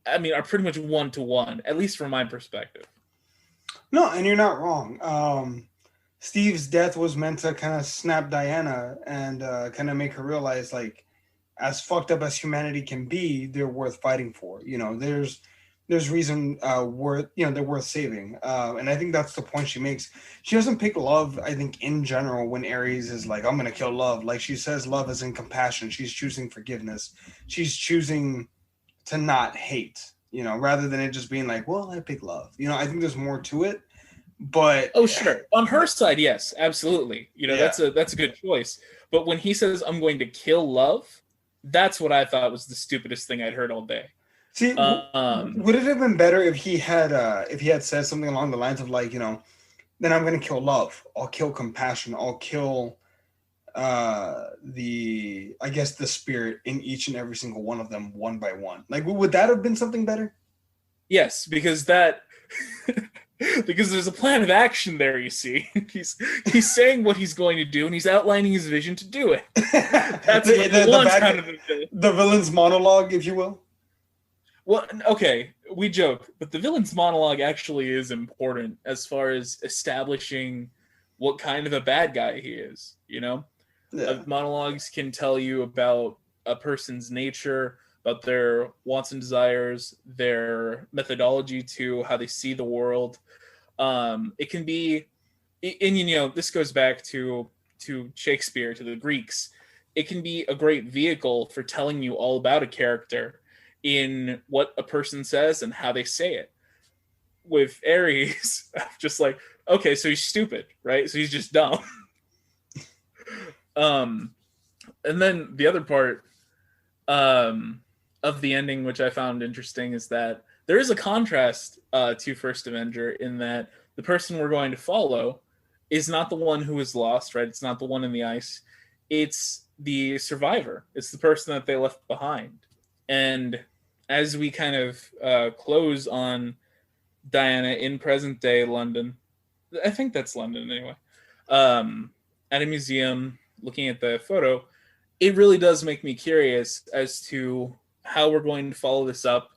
[SPEAKER 1] I mean, are pretty much one to one, at least from my perspective.
[SPEAKER 2] No, and you're not wrong. Steve's death was meant to kind of snap Diana and kind of make her realize, like, as fucked up as humanity can be, they're worth fighting for. There's reason worth they're worth saving, and I think that's the point she makes. She doesn't pick love. I think in general, when Ares is like, I'm gonna kill love, like she says, love is in compassion. She's choosing forgiveness. She's choosing to not hate. Rather than it just being like, well, I pick love. I think there's more to it, but
[SPEAKER 1] Oh, sure. On her side, yes, absolutely.
[SPEAKER 2] yeah.
[SPEAKER 1] That's a good choice. But when he says I'm going to kill love, that's what I thought was the stupidest thing I'd heard all day.
[SPEAKER 2] See,
[SPEAKER 1] Um,
[SPEAKER 2] would it have been better if he had said something along the lines of like, then I'm gonna kill love. I'll kill compassion. I'll kill the I guess the spirit in each and every single one of them one by one. Like, would that have been something better?
[SPEAKER 1] yes, because that because there's a plan of action there. You see, he's saying what he's going to do, and he's outlining his vision to do it. That's what the one's kind of
[SPEAKER 2] the villain's monologue, if you will.
[SPEAKER 1] Well, okay, we joke, but the villain's monologue actually is important as far as establishing what kind of a bad guy he is.
[SPEAKER 2] Yeah.
[SPEAKER 1] Monologues can tell you about a person's nature, about their wants and desires, their methodology to how they see the world. It can be, and this goes back to Shakespeare, to the Greeks. It can be a great vehicle for telling you all about a character in what a person says and how they say it. With Ares, just like, okay, so he's stupid, right? So he's just dumb. And then the other part of the ending, which I found interesting, is that there is a contrast to First Avenger in that the person we're going to follow is not the one who is lost, right? It's not the one in the ice. It's the survivor. It's the person that they left behind. And as we kind of close on Diana in present day London, I think that's London anyway, at a museum looking at the photo, it really does make me curious as to how we're going to follow this up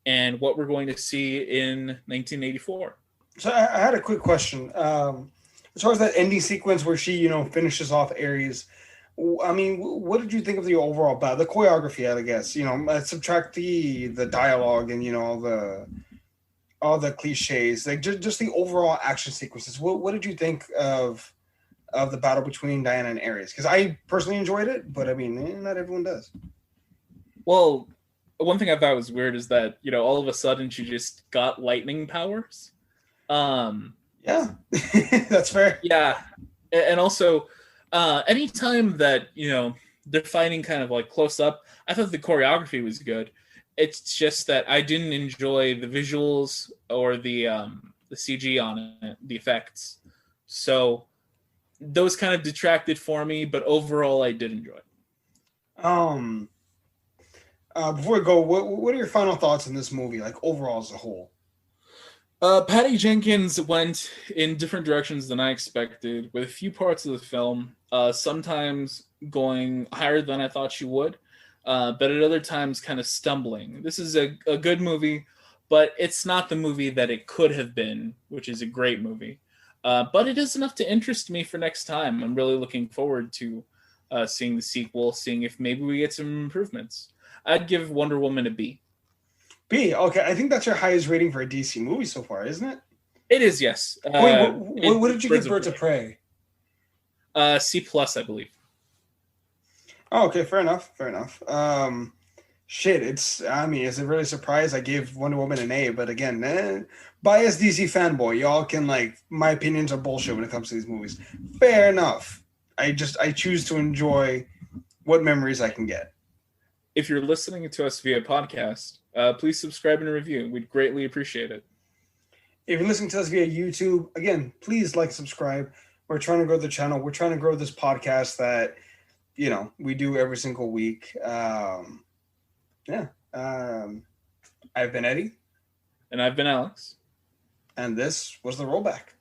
[SPEAKER 1] and what we're going to see in 1984.
[SPEAKER 2] So I had a quick question. As far as that ending sequence where she, finishes off Ares, I mean, what did you think of the overall battle, the choreography? I guess subtract the dialogue and all the cliches, like just the overall action sequences. What did you think of the battle between Diana and Ares? Because I personally enjoyed it, but I mean, not everyone does.
[SPEAKER 1] Well, one thing I thought was weird is that all of a sudden she just got lightning powers.
[SPEAKER 2] Yeah, that's fair.
[SPEAKER 1] Yeah, and also anytime that they're fighting kind of like close up, I thought the choreography was good. It's just that I didn't enjoy the visuals or the CG on it, the effects. So those kind of detracted for me, but overall I did enjoy it.
[SPEAKER 2] Before we go, what are your final thoughts on this movie, like overall as a whole?
[SPEAKER 1] Patty Jenkins went in different directions than I expected, with a few parts of the film sometimes going higher than I thought she would. but at other times kind of stumbling. This is a good movie, but it's not the movie that it could have been, which is a great movie. But it is enough to interest me for next time. I'm really looking forward to seeing the sequel, seeing if maybe we get some improvements. I'd give Wonder Woman a B.
[SPEAKER 2] B. Okay, I think that's your highest rating for a DC movie so far, isn't it?
[SPEAKER 1] It is, yes.
[SPEAKER 2] Wait, what did you give Birds of Prey?
[SPEAKER 1] C plus, I believe.
[SPEAKER 2] Oh, okay, fair enough. Shit, is it really a surprise? I gave Wonder Woman an A, but again, biased DC fanboy. Y'all can my opinions are bullshit when it comes to these movies. Fair enough. I choose to enjoy what memories I can get.
[SPEAKER 1] If you're listening to us via podcast, please subscribe and review. We'd greatly appreciate it.
[SPEAKER 2] If you're listening to us via YouTube, again, please subscribe. We're trying to grow the channel. We're trying to grow this podcast that, we do every single week. I've been Eddie.
[SPEAKER 1] And I've been Alex.
[SPEAKER 2] And this was The Rollback.